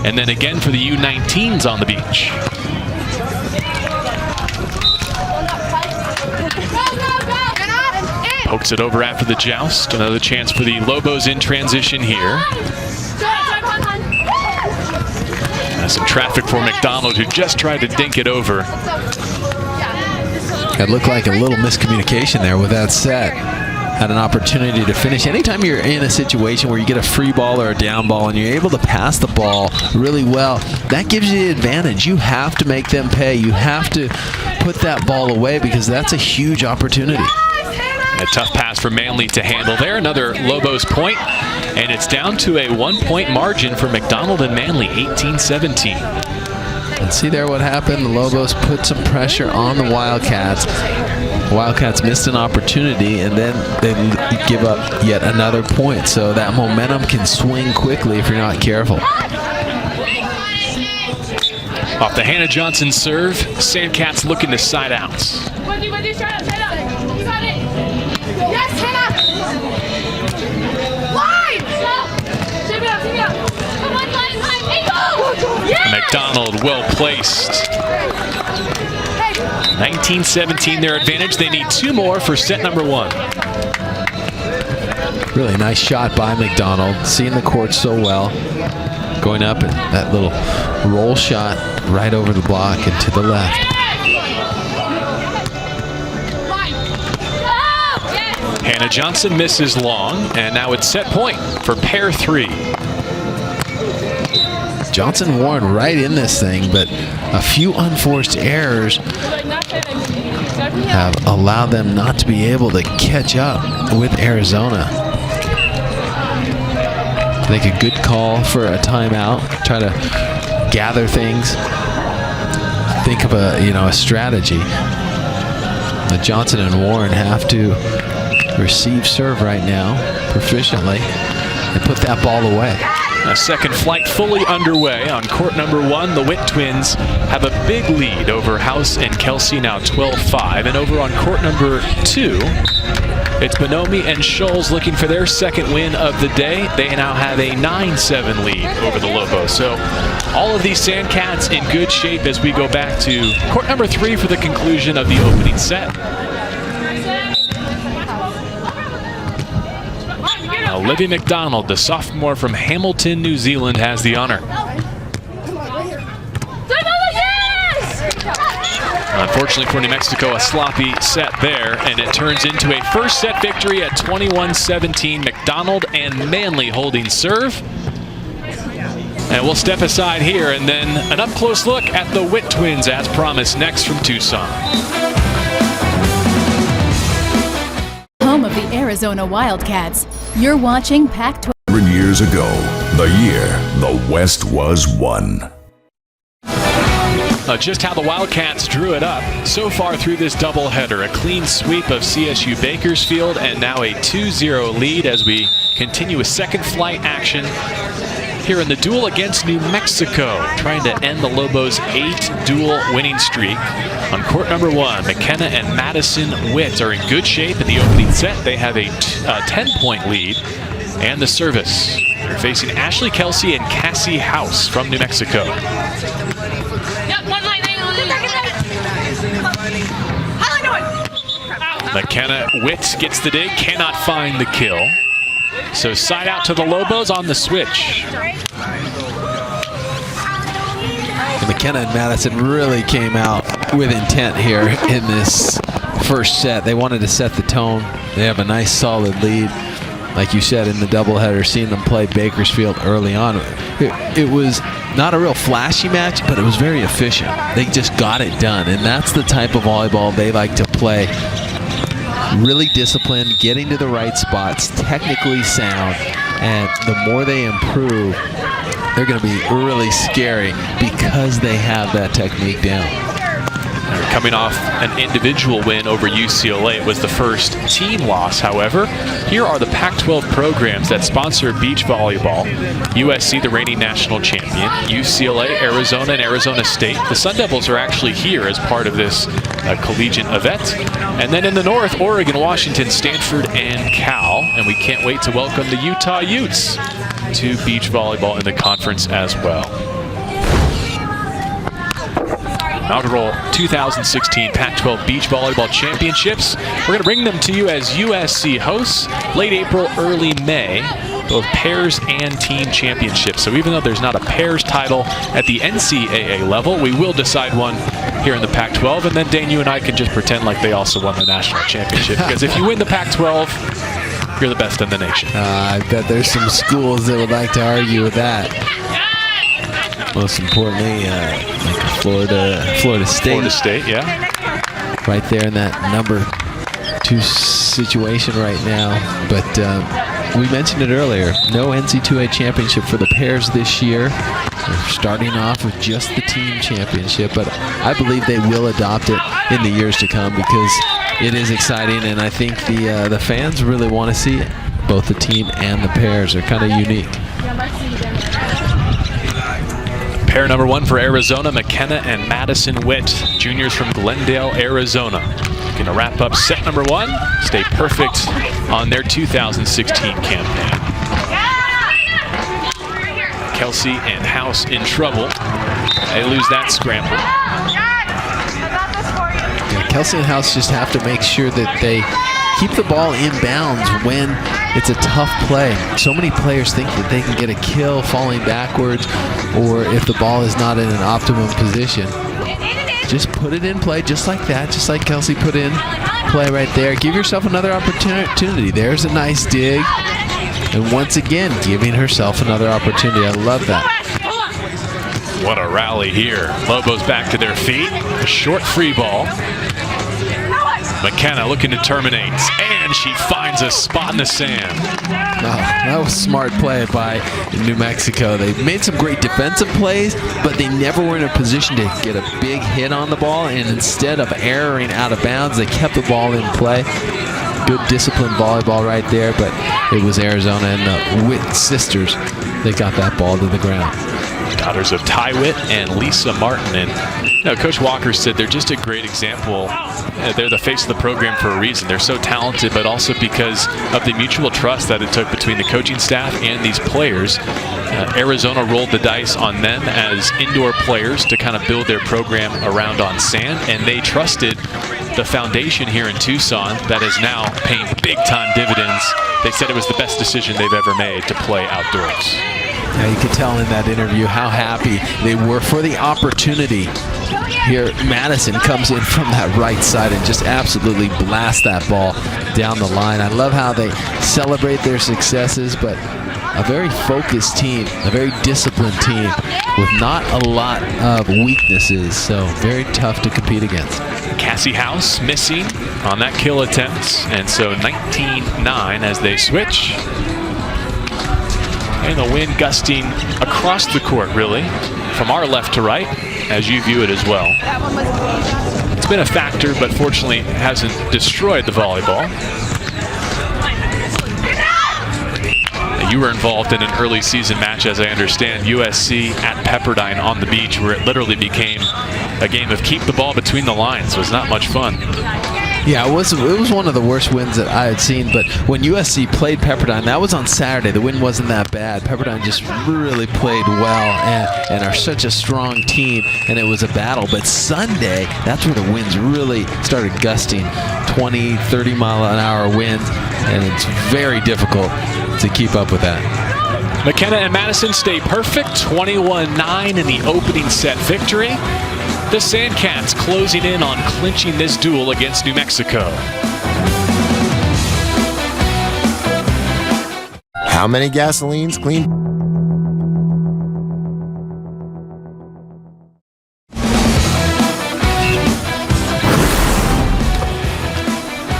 and then again for the U19s on the beach. Pokes it over after the joust. Another chance for the Lobos in transition here. Some traffic for McDonald, who just tried to dink it over. It looked like a little miscommunication there with that set. Had an opportunity to finish. Anytime you're in a situation where you get a free ball or a down ball and you're able to pass the ball really well, that gives you the advantage. You have to make them pay. You have to put that ball away because that's a huge opportunity. A tough pass for Manley to handle there. Another Lobos point, and it's down to a 1-point margin for McDonald and Manley, 18-17. And see there what happened. The Lobos put some pressure on the Wildcats. The Wildcats missed an opportunity, and then they give up yet another point. So that momentum can swing quickly if you're not careful. Off the Hannah Johnson serve, Sandcats looking to side out. McDonald well placed. 19-17 their advantage. They need 2 more for set number 1. Really nice shot by McDonald, seeing the court so well. Going up and that little roll shot right over the block and to the left. Hannah Johnson misses long, and now it's set point for pair 3. Johnson Warren right in this thing, but a few unforced errors have allowed them not to be able to catch up with Arizona. I think a good call for a timeout, try to gather things, think of a strategy. But Johnson and Warren have to receive serve right now proficiently and put that ball away. A second flight fully underway on court number 1. The Witt twins have a big lead over House and Kelsey, now 12-5. And over on court number 2, it's Bonomi and Scholes looking for their second win of the day. They now have a 9-7 lead over the Lobos. So all of these Sandcats in good shape as we go back to court number 3 for the conclusion of the opening set. Olivia McDonald, the sophomore from Hamilton, New Zealand, has the honor. Unfortunately for New Mexico, a sloppy set there, and it turns into a first set victory at 21-17. McDonald and Manley holding serve. And we'll step aside here, and then an up-close look at the Witt twins as promised next from Tucson. Home of the Arizona Wildcats. You're watching Pac-12. 100 years ago, the year the West was won. Just how the Wildcats drew it up so far through this doubleheader. A clean sweep of CSU Bakersfield, and now a 2-0 lead as we continue with second flight action here in the duel against New Mexico, trying to end the Lobos' 8-duel winning streak. On court number 1, McKenna and Madison Witt are in good shape in the opening set. They have a 10-point lead. And the service, they're facing Ashley Kelsey and Cassie House from New Mexico. McKenna Witt gets the dig, cannot find the kill. So side out to the Lobos on the switch. McKenna and Madison really came out with intent here in this first set. They wanted to set the tone. They have a nice solid lead. Like you said, in the doubleheader, seeing them play Bakersfield early on, it was not a real flashy match, but it was very efficient. They just got it done, and that's the type of volleyball they like to play. Really disciplined, getting to the right spots, technically sound, and the more they improve, they're going to be really scary because they have that technique down. They're coming off an individual win over UCLA. It was the first team loss, however. Here are the Pac-12 programs that sponsor beach volleyball. USC, the reigning national champion. UCLA, Arizona, and Arizona State. The Sun Devils are actually here as part of this collegiate event. And then in the north, Oregon, Washington, Stanford, and Cal. And we can't wait to welcome the Utah Utes to beach volleyball in the conference as well. inaugural 2016 Pac-12 Beach Volleyball Championships. We're going to bring them to you as USC hosts late April, early May, both pairs and team championships. So even though there's not a pairs title at the NCAA level, we will decide one here in the Pac-12, and then Dane, you and I can just pretend like they also won the national championship, because if you win the Pac-12, you're the best in the nation. I bet there's some schools that would like to argue with that. Most importantly, like Florida State. Florida State, yeah. Right there in that number 2 situation right now. But we mentioned it earlier, no NCAA championship for the pairs this year. They're starting off with just the team championship, but I believe they will adopt it in the years to come because it is exciting, and I think the fans really want to see it. Both the team and the pairs are kind of unique. Pair number 1 for Arizona, McKenna and Madison Witt, juniors from Glendale, Arizona. Going to wrap up set number 1, stay perfect on their 2016 campaign. Kelsey and House in trouble. They lose that scramble. Yeah, Kelsey and House just have to make sure that they keep the ball in bounds when it's a tough play. So many players think that they can get a kill falling backwards, or if the ball is not in an optimum position. Just put it in play just like that, just like Kelsey put in play right there. Give yourself another opportunity. There's a nice dig. And once again, giving herself another opportunity. I love that. What a rally here. Lobos back to their feet. A short free ball. McKenna looking to terminate, and she finds a spot in the sand. Oh, that was smart play by New Mexico. They made some great defensive plays, but they never were in a position to get a big hit on the ball, and instead of erroring out of bounds, they kept the ball in play. Good disciplined volleyball right there, but it was Arizona and the Witt sisters that got that ball to the ground. Daughters of Ty Witt and Lisa Martin. And Coach Walker said they're just a great example. They're the face of the program for a reason. They're so talented, but also because of the mutual trust that it took between the coaching staff and these players. Arizona rolled the dice on them as indoor players to kind of build their program around on sand, and they trusted the foundation here in Tucson that is now paying big-time dividends. They said it was the best decision they've ever made to play outdoors. Yeah, you could tell in that interview how happy they were for the opportunity. Here, Madison comes in from that right side and just absolutely blasts that ball down the line. I love how they celebrate their successes, but a very focused team, a very disciplined team with not a lot of weaknesses, so very tough to compete against. Cassie House missing on that kill attempt, and so 19-9 as they switch. And the wind gusting across the court, really, from our left to right, as you view it as well. It's been a factor, but fortunately hasn't destroyed the volleyball. You were involved in an early season match, as I understand, USC at Pepperdine on the beach, where it literally became a game of keep the ball between the lines. It was not much fun. Yeah, it was one of the worst wins that I had seen, but when USC played Pepperdine, that was on Saturday. The wind wasn't that bad. Pepperdine just really played well and are such a strong team, and it was a battle. But Sunday, that's where the winds really started gusting, 20, 30 mile an hour winds, and it's very difficult to keep up with that. McKenna and Madison stay perfect, 21-9 in the opening set victory. The Sandcats closing in on clinching this duel against New Mexico. How many gasolines clean?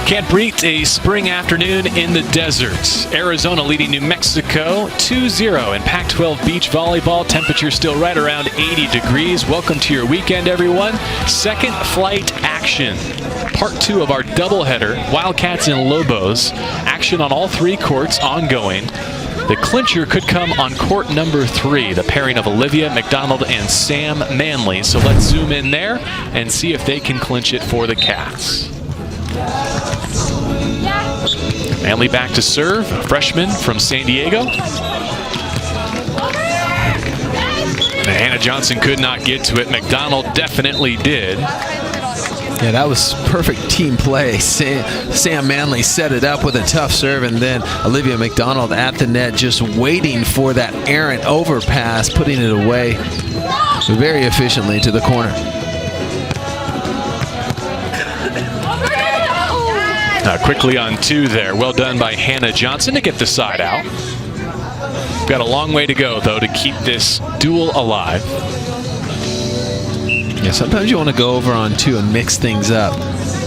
Can't beat a spring afternoon in the desert. Arizona leading New Mexico 2-0 in Pac-12 beach volleyball. Temperature still right around 80 degrees. Welcome to your weekend, everyone. Second flight action. Part 2 of our doubleheader, Wildcats and Lobos. Action on all 3 courts ongoing. The clincher could come on court number 3, the pairing of Olivia McDonald and Sam Manley. So let's zoom in there and see if they can clinch it for the Cats. Manley back to serve, a freshman from San Diego. Hannah Johnson could not get to it. McDonald definitely did. Yeah, that was perfect team play. Sam Manley set it up with a tough serve, and then Olivia McDonald at the net just waiting for that errant overpass, putting it away very efficiently to the corner. Quickly on 2 there. Well done by Hannah Johnson to get the side out. Got a long way to go, though, to keep this duel alive. Yeah, sometimes you want to go over on 2 and mix things up.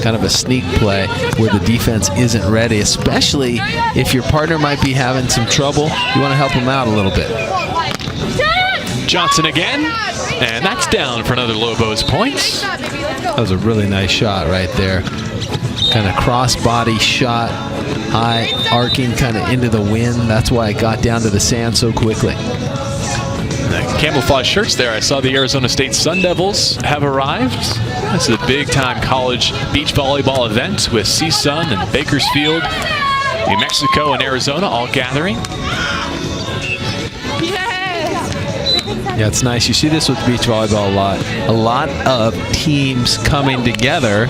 Kind of a sneak play where the defense isn't ready, especially if your partner might be having some trouble. You want to help them out a little bit. Johnson again, and that's down for another Lobos point. That was a really nice shot right there. Kind of cross-body shot, high arcing kind of into the wind. That's why it got down to the sand so quickly. The camouflage shirts there. I saw the Arizona State Sun Devils have arrived. This is a big-time college beach volleyball event with CSUN and Bakersfield, New Mexico, and Arizona all gathering. Yeah, it's nice. You see this with beach volleyball a lot. A lot of teams coming together,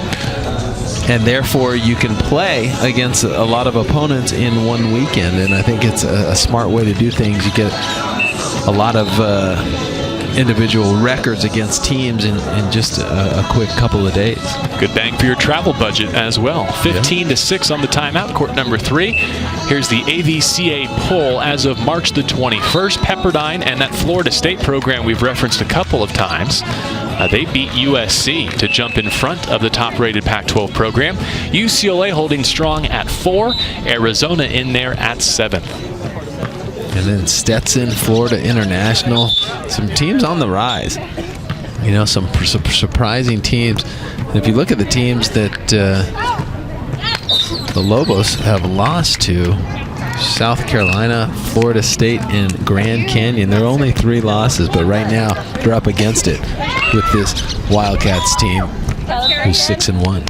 and therefore you can play against a lot of opponents in one weekend. And I think it's a smart way to do things. You get a lot of individual records against teams in just a quick couple of days. Good bang for your travel budget as well. 15-6 on the timeout, court number 3. Here's the AVCA poll as of March the 21st. Pepperdine and that Florida State program we've referenced a couple of times. They beat USC to jump in front of the top-rated Pac-12 program. UCLA holding strong at 4. Arizona in there at 7th. And then Stetson, Florida International, some teams on the rise. You know, some surprising teams. And if you look at the teams that the Lobos have lost to, South Carolina, Florida State, and Grand Canyon, there are only 3 losses, but right now they're up against it with this Wildcats team who's 6-1.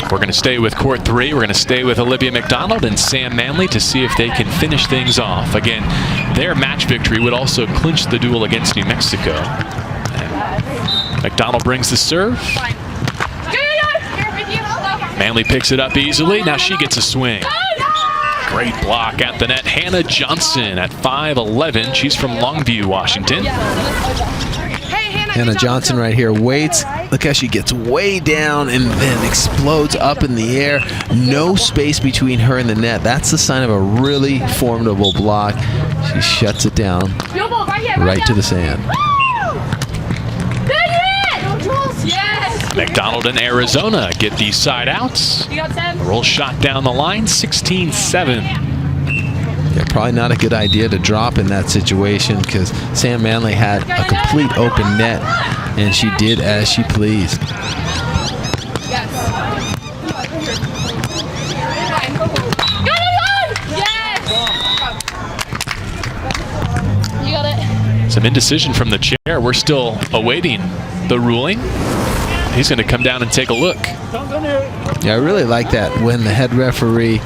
We're going to stay with court 3. We're going to stay with Olivia McDonald and Sam Manley to see if they can finish things off. Again, their match victory would also clinch the duel against New Mexico. And McDonald brings the serve. Manley picks it up easily. Now she gets a swing. Great block at the net. Hannah Johnson at 5'11". She's from Longview, Washington. Hannah Johnson right here waits. Look how she gets way down and then explodes up in the air. No space between her and the net. That's the sign of a really formidable block. She shuts it down right to the sand. McDonald and Arizona get these side outs. Roll shot down the line, 16-7. Yeah, probably not a good idea to drop in that situation because Sam Manley had a complete open net and she did as she pleased. Some indecision from the chair. We're still awaiting the ruling. He's going to come down and take a look. Yeah, I really like that when the head referee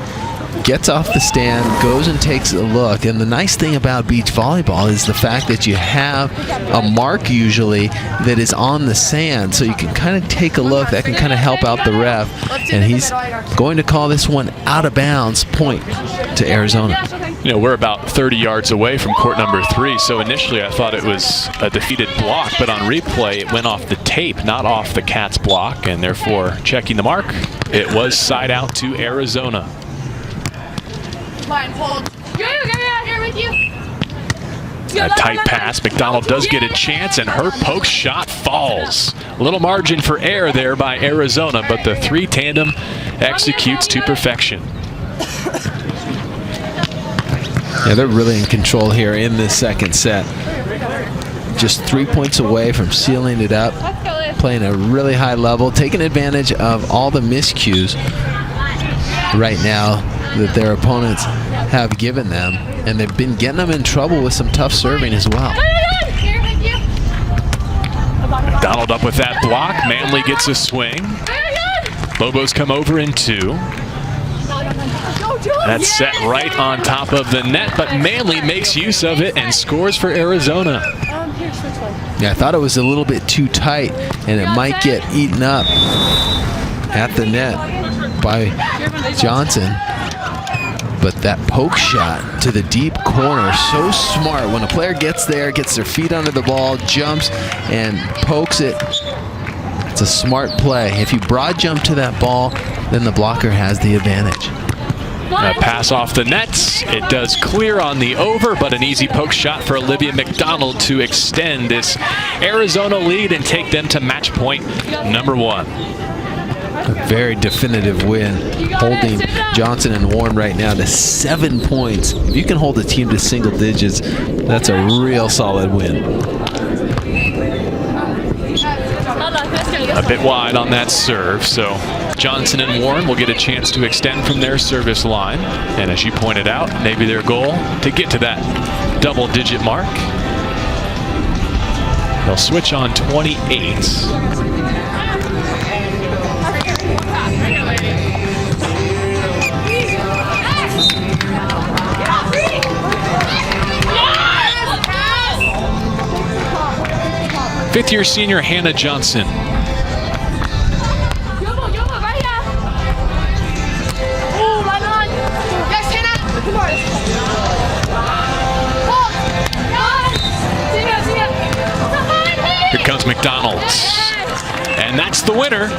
gets off the stand, goes and takes a look. And the nice thing about beach volleyball is the fact that you have a mark usually that is on the sand, so you can kind of take a look. That can kind of help out the ref. And he's going to call this one out of bounds, point to Arizona. You know, we're about 30 yards away from court number 3, so initially I thought it was a defeated block, but on replay it went off the tape, not off the Cats block, and therefore checking the mark, it was side out to Arizona. A tight pass. McDonald does get a chance, and her poke shot falls. A little margin for error there by Arizona, but the 3 tandem executes to perfection. Yeah, they're really in control here in this second set. Just 3 points away from sealing it up, playing a really high level, taking advantage of all the miscues right now that their opponents have given them, and they've been getting them in trouble with some tough serving as well. McDonald up with that block. Manley gets a swing. Lobos come over in 2. That's set right on top of the net, but Manley makes use of it and scores for Arizona. Yeah, I thought it was a little bit too tight, and it might get eaten up at the net by Johnson. But that poke shot to the deep corner, so smart. When a player gets there, gets their feet under the ball, jumps and pokes it, it's a smart play. If you broad jump to that ball, then the blocker has the advantage. A pass off the nets. It does clear on the over, but an easy poke shot for Olivia McDonald to extend this Arizona lead and take them to match point number 1. A very definitive win, holding Johnson and Warren right now to 7 points. If you can hold a team to single digits, that's a real solid win. A bit wide on that serve, so Johnson and Warren will get a chance to extend from their service line. And as you pointed out, maybe their goal to get to that double-digit mark. They'll switch on 28. Fifth-year senior Hannah Johnson. Here comes McDonald. And that's the winner.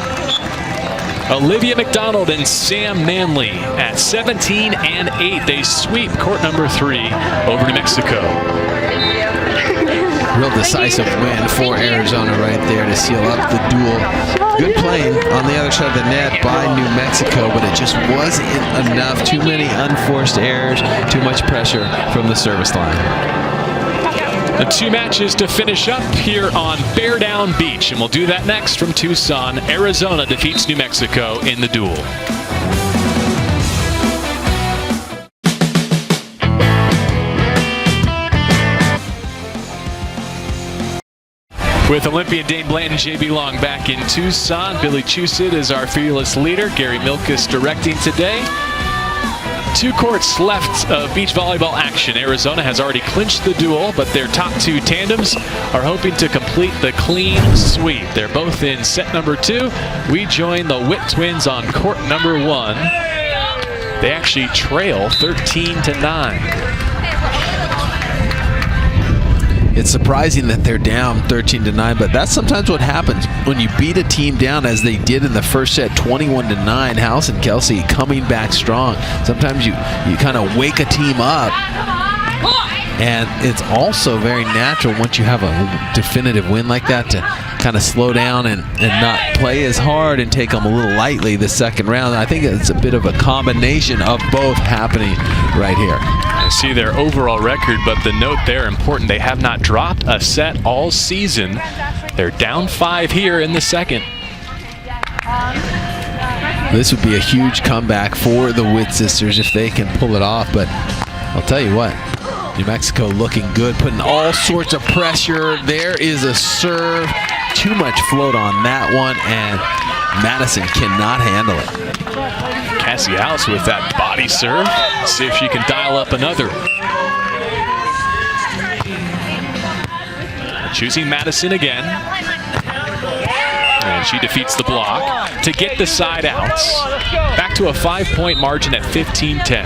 Olivia McDonald and Sam Manley at 17 and 8. They sweep court number 3 over New Mexico. Real decisive win for Arizona right there to seal up the duel. Good playing on the other side of the net by New Mexico, but it just wasn't enough. Too many unforced errors, too much pressure from the service line. The 2 matches to finish up here on Bear Down Beach, and we'll do that next from Tucson. Arizona defeats New Mexico in the duel. With Olympian Dane Blanton, JB Long back in Tucson. Billy Chusett is our fearless leader. Gary Milkus directing today. 2 courts left of beach volleyball action. Arizona has already clinched the duel, but their top 2 tandems are hoping to complete the clean sweep. They're both in set number 2. We join the Witt twins on court number 1. They actually trail 13-9. It's surprising that they're down 13-9, but that's sometimes what happens when you beat a team down, as they did in the first set, 21-9. House and Kelsey coming back strong. Sometimes you kind of wake a team up, and it's also very natural once you have a definitive win like that to kind of slow down and not play as hard and take them a little lightly the second round. I think it's a bit of a combination of both happening right here. I see their overall record, but the note there important, they have not dropped a set all season. They're down 5 here in the second. This would be a huge comeback for the Witt sisters if they can pull it off, but I'll tell you what, New Mexico looking good, putting all sorts of pressure. There is a serve, too much float on that one, and Madison cannot handle it. Cassie House with that body serve. See if she can dial up another. Choosing Madison again. And she defeats the block to get the side outs. Back to a 5-point margin at 15-10.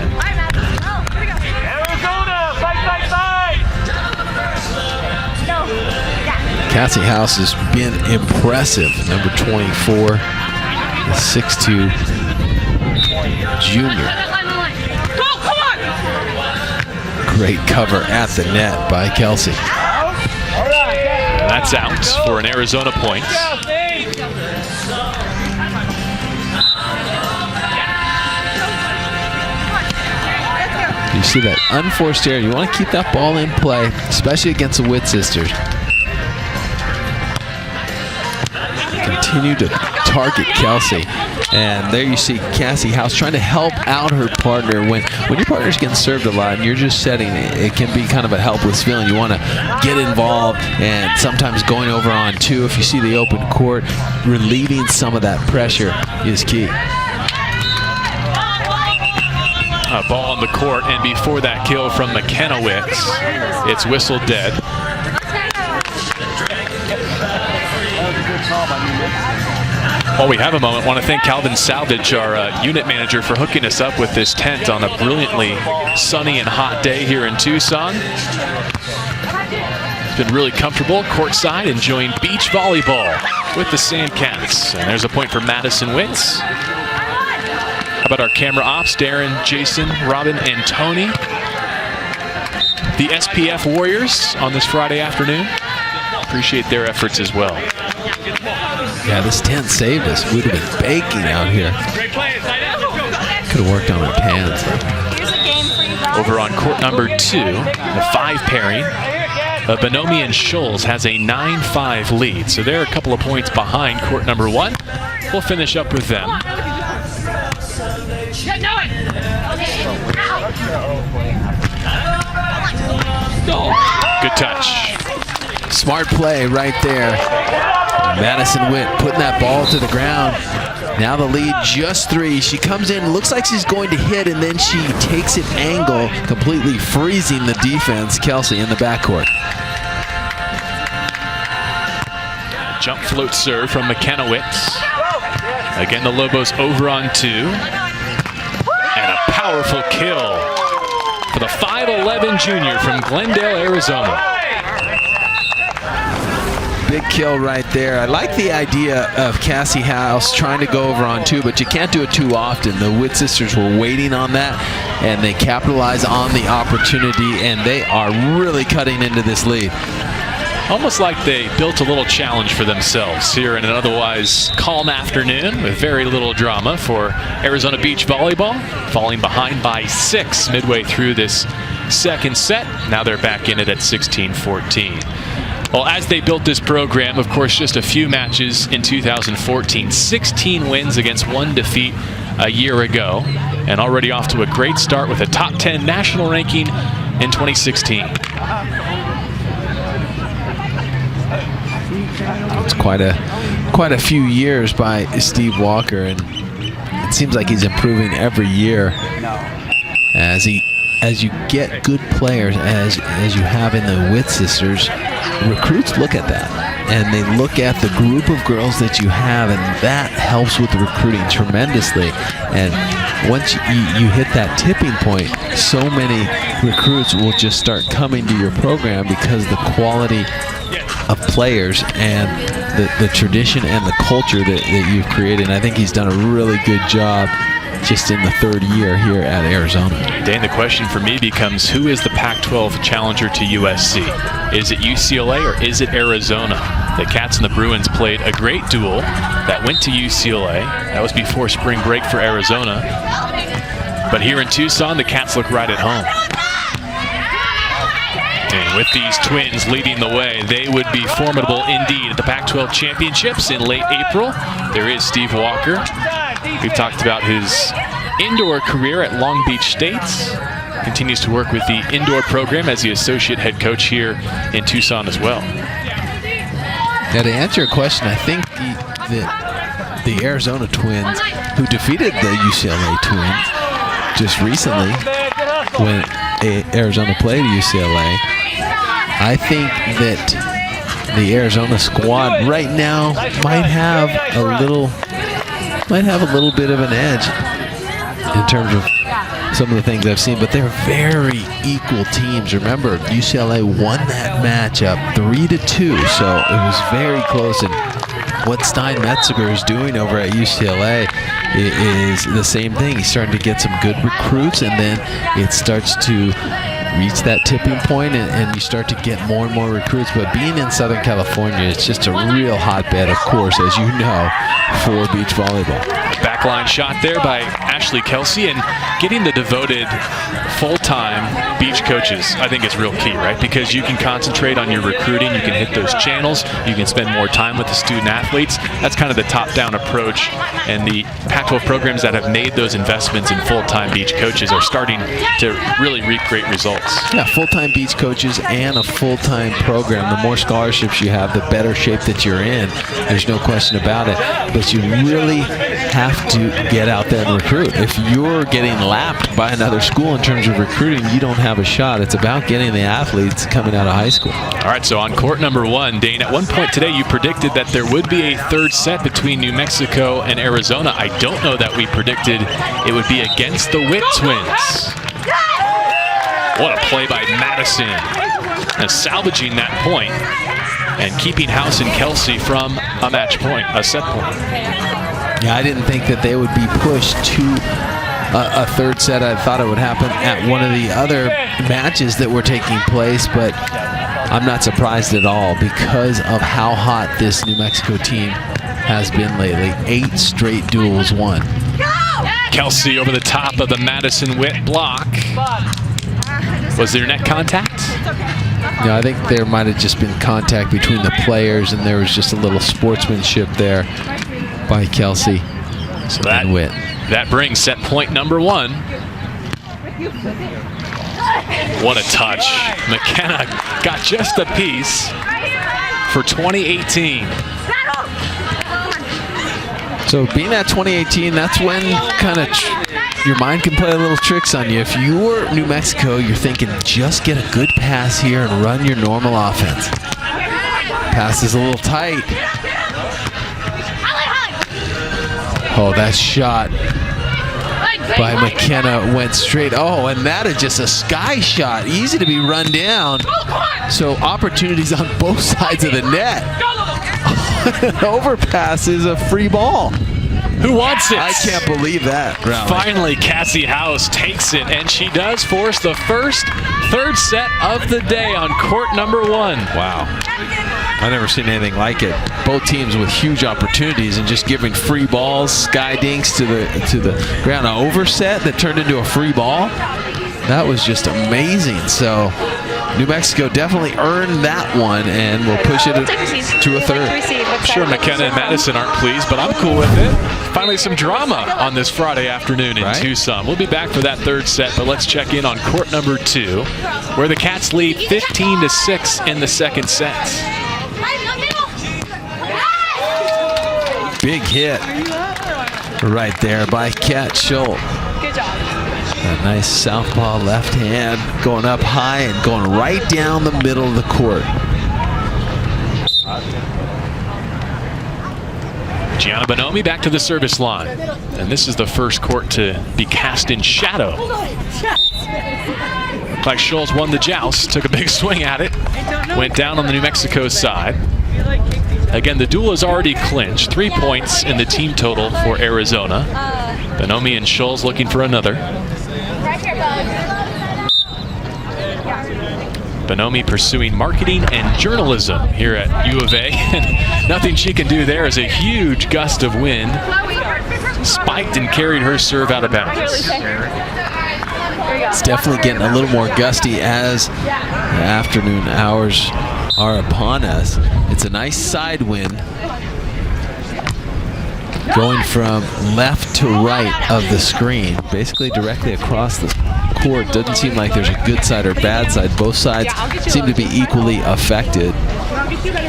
Cassie House has been impressive. Number 24, the 6'2" junior. Great cover at the net by Kelsey. That's out for an Arizona point. You see that unforced error. You want to keep that ball in play, especially against the Witt sisters. Continue to target Kelsey. And there you see Cassie House trying to help out her partner. When your partner's getting served a lot and you're just setting it can be kind of a helpless feeling. You want to get involved, and sometimes going over on 2 if you see the open court, relieving some of that pressure is key. A ball on the court, and before that kill from McKenna Witt, it's whistled dead. While we have a moment, I want to thank Calvin Salvage, our unit manager, for hooking us up with this tent on a brilliantly sunny and hot day here in Tucson. It's been really comfortable courtside, enjoying beach volleyball with the Sandcats. And there's a point for Madison Witt. How about our camera ops, Darren, Jason, Robin, and Tony? The SPF Warriors on this Friday afternoon. Appreciate their efforts as well. Yeah, this tent saved us. We'd have been baking out here. Could have worked on our pants. Over on court number 2, the 5 pairing, Bonomi and Scholes has a 9-5 lead. So they're a couple of points behind court number 1. We'll finish up with them. Good touch. Smart play right there. Madison Witt putting that ball to the ground. Now the lead just 3. She comes in, looks like she's going to hit, and then she takes an angle, completely freezing the defense. Kelsey in the backcourt. Jump float serve from McKenna Witt. Again, the Lobos over on 2. And a powerful kill for the 5'11 junior from Glendale, Arizona. Big kill right there. I like the idea of Cassie House trying to go over on 2, but you can't do it too often. The Witt sisters were waiting on that, and they capitalize on the opportunity, and they are really cutting into this lead. Almost like they built a little challenge for themselves here in an otherwise calm afternoon with very little drama for Arizona Beach Volleyball, falling behind by 6 midway through this second set. Now they're back in it at 16-14. Well, as they built this program, of course, just a few matches in 2014, 16 wins against 1 defeat a year ago, and already off to a great start with a top 10 national ranking in 2016. It's quite a few years by Steve Walker, and it seems like he's improving every year as you get good players, as you have in the Witt sisters. Recruits look at that, and they look at the group of girls that you have, and that helps with the recruiting tremendously. And once you hit that tipping point, so many recruits will just start coming to your program because the quality of players and the tradition and the culture that you've created. And I think he's done a really good job just in the 3rd year here at Arizona. Dan, the question for me becomes, who is the Pac-12 challenger to USC? Is it UCLA or is it Arizona? The Cats and the Bruins played a great duel that went to UCLA. That was before spring break for Arizona. But here in Tucson, the Cats look right at home. And with these twins leading the way, they would be formidable indeed at the Pac-12 championships in late April. There is Steve Walker. We've talked about his indoor career at Long Beach State. Continues to work with the indoor program as the associate head coach here in Tucson as well. Now, to answer your question, I think the Arizona Twins, who defeated the UCLA Twins just recently when Arizona played UCLA, I think that the Arizona squad right now might have a little bit of an edge in terms of some of the things I've seen, but they're very equal teams. Remember, UCLA won that matchup 3-2, so it was very close. And what Stein Metziger is doing over at UCLA is the same thing. He's starting to get some good recruits, and then it starts to reach that tipping point, and you start to get more and more recruits. But being in Southern California, it's just a real hotbed, of course, as you know, for beach volleyball. Backline shot there by Ashley Kelsey, and getting the devoted full-time beach coaches, I think, is real key, right? Because you can concentrate on your recruiting, you can hit those channels, you can spend more time with the student athletes. That's kind of the top-down approach, and the Pac-12 programs that have made those investments in full-time beach coaches are starting to really reap great results. Yeah, full-time beach coaches and a full-time program. The more scholarships you have, the better shape that you're in. There's no question about it. But you really have have to get out there and recruit. If you're getting lapped by another school in terms of recruiting, you don't have a shot. It's about getting the athletes coming out of high school. All right, so on court number 1, Dane, at one point today you predicted that there would be a third set between New Mexico and Arizona. I don't know that we predicted it would be against the Witt twins. What a play by Madison. And salvaging that point and keeping House and Kelsey from a match point, a set point. Yeah, I didn't think that they would be pushed to a third set. I thought it would happen at one of the other matches that were taking place, but I'm not surprised at all because of how hot this New Mexico team has been lately. 8 straight duels won. Kelsey over the top of the Madison Witt block. Was there net contact? No, I think there might have just been contact between the players, and there was just a little sportsmanship there by Kelsey and Witt. That brings set point number 1. What a touch. McKenna got just a piece for 2018. So being at 2018, that's when kind of your mind can play a little tricks on you. If you're New Mexico, you're thinking just get a good pass here and run your normal offense. Pass is a little tight. Oh, that shot by McKenna went straight. Oh, and that is just a sky shot. Easy to be run down. So opportunities on both sides of the net. An overpass is a free ball. Who wants it? I can't believe that. Finally, Cassie House takes it, and she does force the third set of the day on court number 1. Wow. I've never seen anything like it. Both teams with huge opportunities and just giving free balls, sky dinks to the ground. An overset that turned into a free ball. That was just amazing. So New Mexico definitely earned that one, and will push it to a third. I'm sure McKenna and Madison aren't pleased, but I'm cool with it. Finally some drama on this Friday afternoon in Tucson. We'll be back for that third set, but let's check in on court number 2, where the Cats lead 15-6 in the second set. Big hit right there by Kat Schultz. Good job. A nice southpaw left hand going up high and going right down the middle of the court. Gianna Bonomi back to the service line. And this is the first court to be cast in shadow. Looked like Schultz won the joust, took a big swing at it, went down on the New Mexico side. Again, the duel is already clinched. 3 points in the team total for Arizona. Bonomi and Schultz looking for another. Bonomi pursuing marketing and journalism here at U of A. Nothing she can do there as a huge gust of wind spiked and carried her serve out of bounds. It's definitely getting a little more gusty as the afternoon hours are upon us. It's a nice side wind going from left to right of the screen, basically directly across the court. Doesn't seem like there's a good side or bad side. Both sides seem to be equally affected,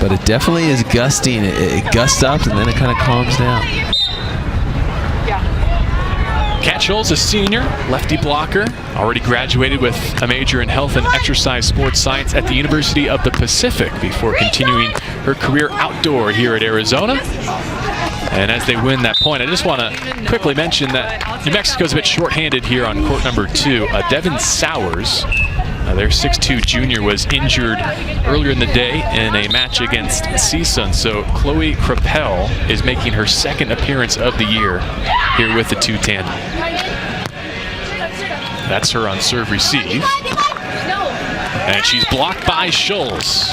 but it definitely is gusting. It gusts up and then it kind of calms down. Kat Schultz, a senior, lefty blocker, already graduated with a major in health and exercise sports science at the University of the Pacific before continuing her career outdoor here at Arizona. And as they win that point, I just want to quickly mention that New Mexico's a bit shorthanded here on court number 2. Devin Sowers, their 6'2" junior, was injured earlier in the day in a match against CSUN. So Chloe Crapel is making her second appearance of the year here with the 2 tandem. That's her on serve receive. And she's blocked by Schultz.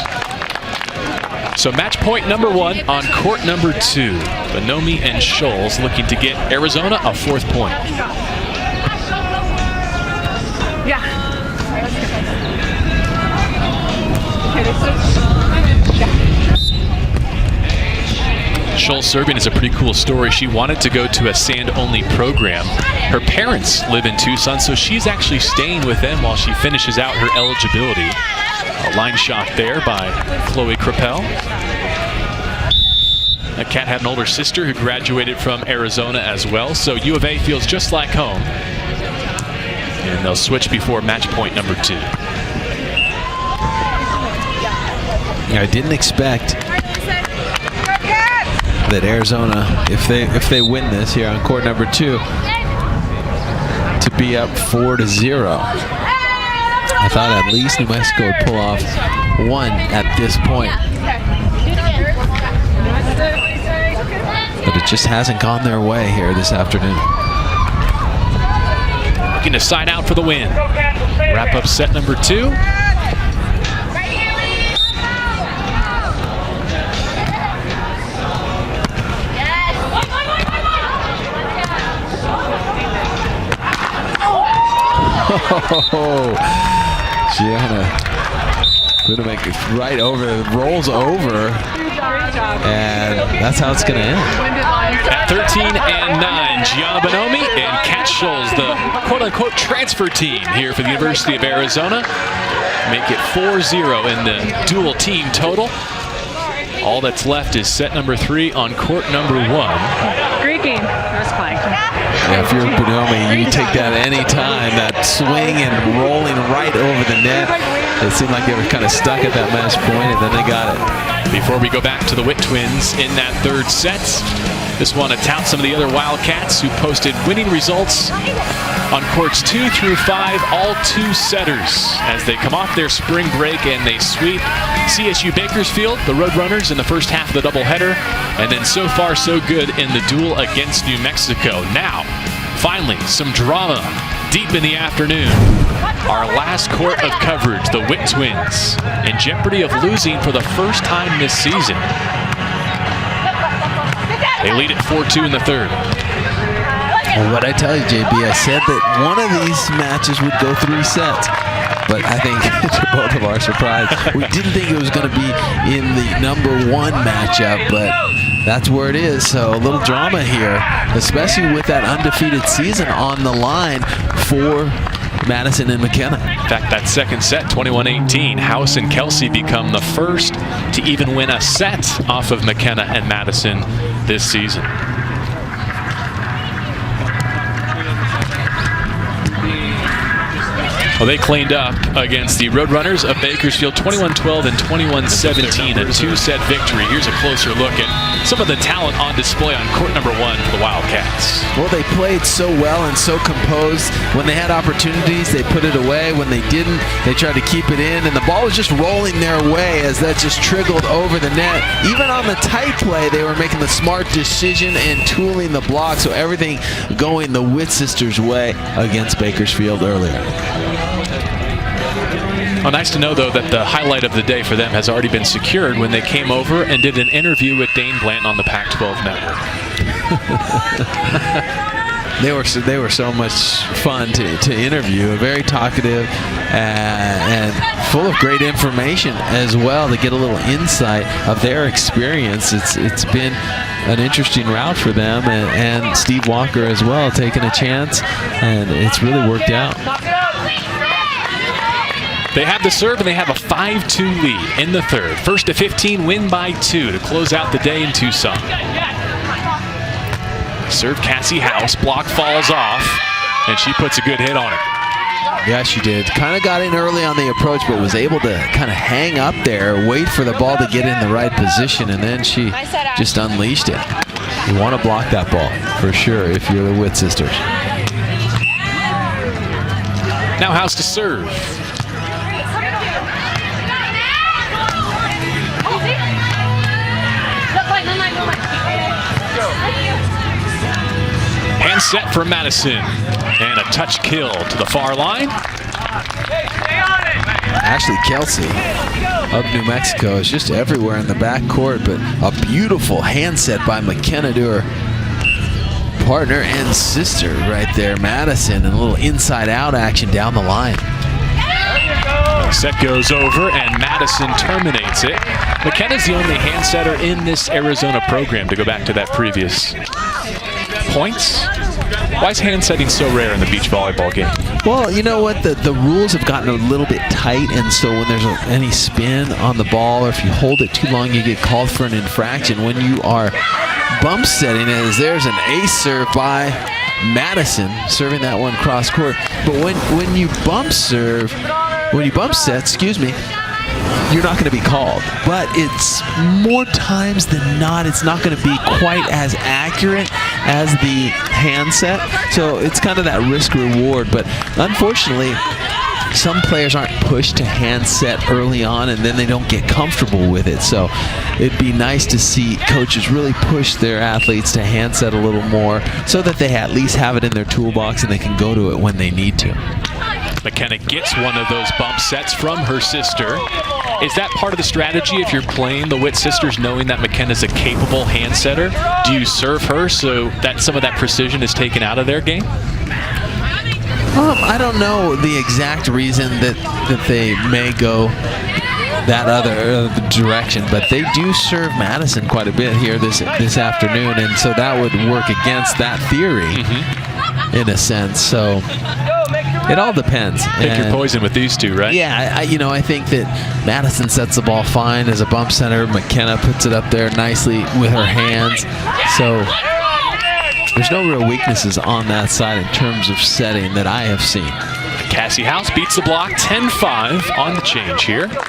So match point number 1 on court number 2. Bonomi and Schultz looking to get Arizona a 4th point. Schultz serving is a pretty cool story. She wanted to go to a sand-only program. Her parents live in Tucson, so she's actually staying with them while she finishes out her eligibility. A line shot there by Chloe Crapel. Kat had an older sister who graduated from Arizona as well, so U of A feels just like home. And they'll switch before match point number 2. Yeah, I didn't expect that Arizona, if they win this here on court number 2, to be up 4-0. I thought at least New Mexico would pull off 1 at this point. But it just hasn't gone their way here this afternoon. Looking to side out for the win. Wrap up set number 2. Oh, Gianna going to make it right over, rolls over, and that's how it's going to end. At 13-9, Gianna Bonomi and Kat Scholes, the quote-unquote transfer team here for the University of Arizona, make it 4-0 in the dual team total. All that's left is set number 3 on court number 1. Great game. That's fine. Yeah, if you're Bonomi, you take that any time. That swing and rolling right over the net. It seemed like they were kind of stuck at that match point, and then they got it. Before we go back to the Witt twins in that 3rd set, just want to tout some of the other Wildcats who posted winning results on courts 2 through 5, all 2-setters as they come off their spring break and they sweep CSU Bakersfield, the Roadrunners, in the first half of the doubleheader, and then so far so good in the duel against New Mexico. Now, finally, some drama deep in the afternoon. Our last court of coverage, the Witt twins, in jeopardy of losing for the first time this season. They lead at 4-2 in the 3rd. Well, what I tell you, JB, I said that one of these matches would go 3 sets. But I think, to both of our surprise, we didn't think it was going to be in the number 1 matchup, but that's where it is. So a little drama here, especially with that undefeated season on the line for Madison and McKenna. In fact, that 2nd set, 21-18, House and Kelsey become the first to even win a set off of McKenna and Madison this season. Well, they cleaned up against the Roadrunners of Bakersfield, 21-12 and 21-17, a 2-set victory. Here's a closer look at some of the talent on display on court number 1 for the Wildcats. Well, they played so well and so composed. When they had opportunities, they put it away. When they didn't, they tried to keep it in, and the ball was just rolling their way as that just trickled over the net. Even on the tight play, they were making the smart decision and tooling the block, so everything going the Witt sisters' way against Bakersfield earlier. Well, nice to know, though, that the highlight of the day for them has already been secured when they came over and did an interview with Dane Blanton on the Pac-12 network. They were so much fun to interview, very talkative and full of great information as well, to get a little insight of their experience. It's been an interesting route for them, and Steve Walker as well, taking a chance, and it's really worked out. They have the serve, and they have a 5-2 lead in the 3rd. First to 15, win by 2 to close out the day in Tucson. Serve Cassie House, block falls off, and she puts a good hit on it. Yeah, she did. Kind of got in early on the approach, but was able to kind of hang up there, wait for the ball to get in the right position, and then she just unleashed it. You want to block that ball, for sure, if you're the Witt sisters. Now House to serve. Hand set for Madison, and a touch kill to the far line. Ashley Kelsey of New Mexico is just everywhere in the backcourt, but a beautiful hand set by McKenna to her partner and sister right there, Madison, and a little inside-out action down the line. The set goes over, and Madison terminates it. McKenna's the only hand setter in this Arizona program, to go back to that previous points. Why is hand setting so rare in the beach volleyball game? Well, you know what? The rules have gotten a little bit tight, and so when there's any spin on the ball, or if you hold it too long, you get called for an infraction. When you are bump setting, as there's an ace serve by Madison, serving that one cross court. But when you bump serve, when you bump set, excuse me, you're not going to be called. But it's more times than not, it's not going to be quite as accurate as the hand set. So it's kind of that risk reward. But unfortunately, some players aren't pushed to hand set early on, and then they don't get comfortable with it. So it'd be nice to see coaches really push their athletes to hand set a little more, so that they at least have it in their toolbox and they can go to it when they need to. McKenna gets one of those bump sets from her sister. Is that part of the strategy if you're playing the Witt sisters, knowing that McKenna's a capable hand setter? Do you serve her so that some of that precision is taken out of their game? I don't know the exact reason that they may go that other direction, but they do serve Madison quite a bit here this afternoon, and so that would work against that theory in a sense. So it all depends. Pick your poison with these two, right? Yeah, I think that Madison sets the ball fine as a bump center. McKenna puts it up there nicely with her hands. So there's no real weaknesses on that side in terms of setting that I have seen. Cassie House beats the block 10-5 on the change here. First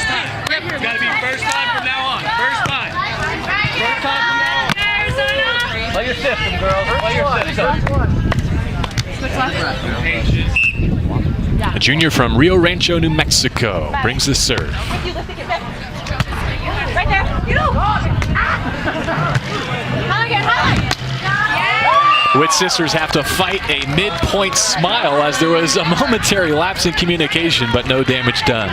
time. It's got to be first time from now on. First time. First time from now on. Play your system, girls. Play your system. A junior from Rio Rancho, New Mexico, brings the serve. Right there. Witt sisters have to fight a midpoint smile as there was a momentary lapse in communication, but no damage done.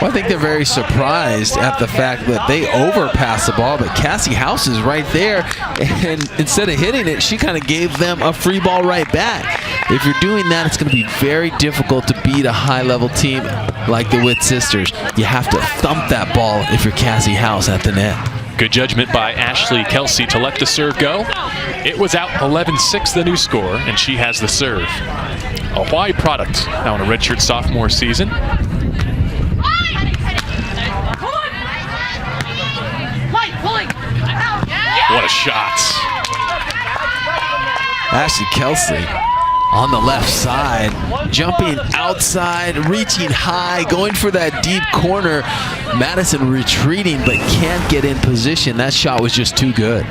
Well, I think they're very surprised at the fact that they overpassed the ball, but Cassie House is right there, and instead of hitting it, she kind of gave them a free ball right back. If you're doing that, it's going to be very difficult to beat a high-level team like the Witt sisters. You have to thump that ball if you're Cassie House at the net. Good judgment by Ashley Kelsey to let the serve go. It was out 11-6, the new score, and she has the serve. A Hawaii product now in a redshirt sophomore season. What a shot. Ashley Kelsey on the left side, jumping outside, reaching high, going for that deep corner. Madison retreating, but can't get in position. That shot was just too good.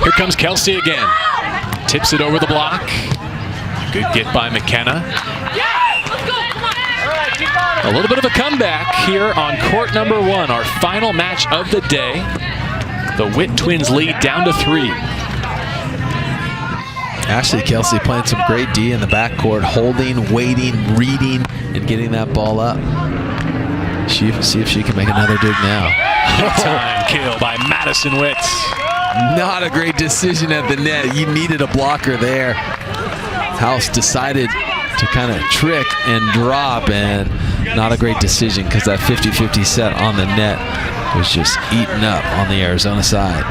Here comes Kelsey again. Tips it over the block. Good get by McKenna. A little bit of a comeback here on court number 1, our final match of the day. The Witt twins lead down to 3. Ashley Kelsey playing some great D in the backcourt, holding, waiting, reading, and getting that ball up. See if she can make another dig now. Time kill by Madison Witt. Not a great decision at the net. You needed a blocker there. House decided to kind of trick and drop, and not a great decision because that 50-50 set on the net was just eaten up on the Arizona side.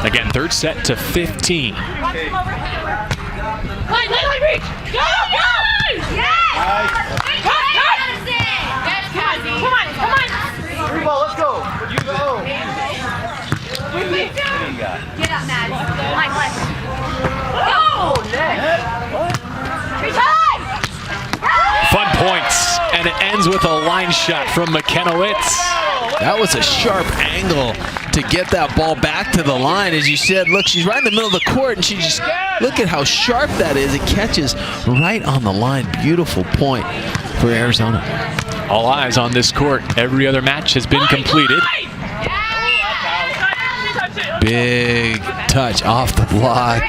Again, third set to 15. Let's go. You go. Get up, Madison. Fun points, and it ends with a line shot from McKenna Witt. That was a sharp angle to get that ball back to the line. As you said, look, she's right in the middle of the court, and she just, look at how sharp that is. It catches right on the line. Beautiful point for Arizona. All eyes on this court. Every other match has been completed. Big touch off the block.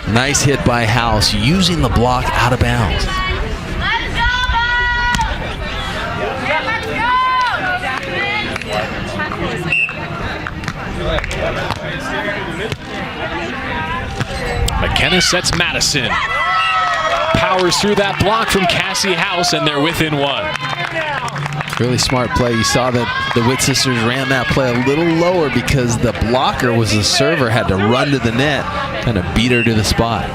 Nice hit by House, using the block out of bounds. McKenna sets Madison. Powers through that block from Cassie House, and they're within 1. Really smart play. You saw that the Witt sisters ran that play a little lower because the blocker was the server, had to run to the net, kind of beat her to the spot.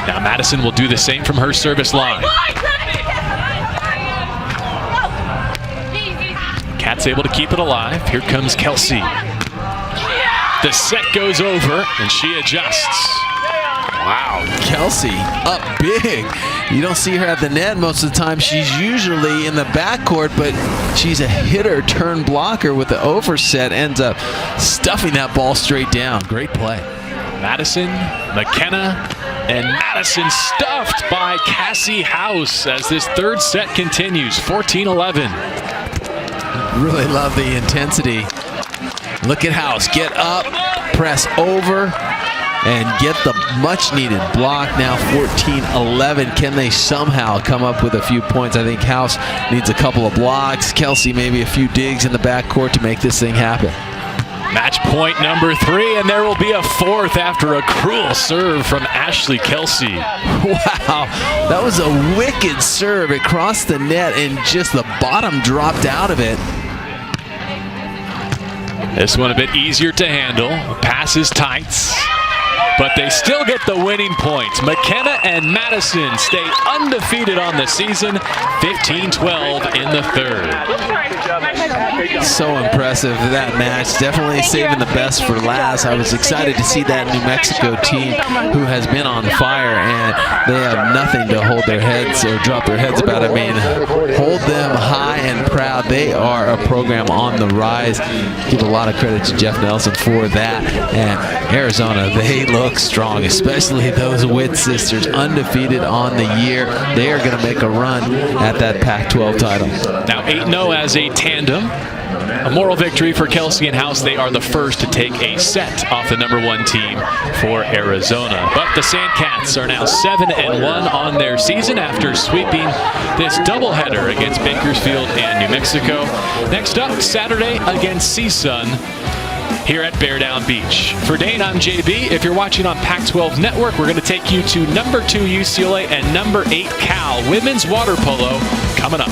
Now Madison will do the same from her service line. Kat's able to keep it alive. Here comes Kelsey. The set goes over, and she adjusts. Wow, Kelsey up big. You don't see her at the net most of the time. She's usually in the backcourt, but she's a hitter, turn blocker with the overset, ends up stuffing that ball straight down. Great play. Madison, McKenna, and Madison stuffed by Cassie House as this third set continues, 14-11. Really love the intensity. Look at House, get up, press over, and get the much-needed block. Now 14-11. Can they somehow come up with a few points? I think House needs a couple of blocks. Kelsey maybe a few digs in the backcourt to make this thing happen. Match point number 3, and there will be a fourth after a cruel serve from Ashley Kelsey. Wow, that was a wicked serve. It crossed the net and just the bottom dropped out of it. This one a bit easier to handle. Pass is tight, but they still get the winning points. McKenna and Madison stay undefeated on the season, 15-12 in the third. So impressive, that match. Definitely saving the best for last. I was excited to see that New Mexico team who has been on fire, and they have nothing to hold their heads or drop their heads about. I mean, hold them high and proud. They are a program on the rise. Give a lot of credit to Jeff Nelson for that. And Arizona, they look strong, especially those Witt sisters, undefeated on the year. They are going to make a run at that Pac-12 title. Now 8-0 as a tandem. A moral victory for Kelsey and House. They are the first to take a set off the #1 team for Arizona. But the Sandcats are now 7-1 on their season after sweeping this doubleheader against Bakersfield and New Mexico. Next up, Saturday against CSUN here at Bear Down Beach. For Dane, I'm JB. If you're watching on Pac-12 Network, we're going to take you to #2 UCLA and #8 Cal women's water polo coming up.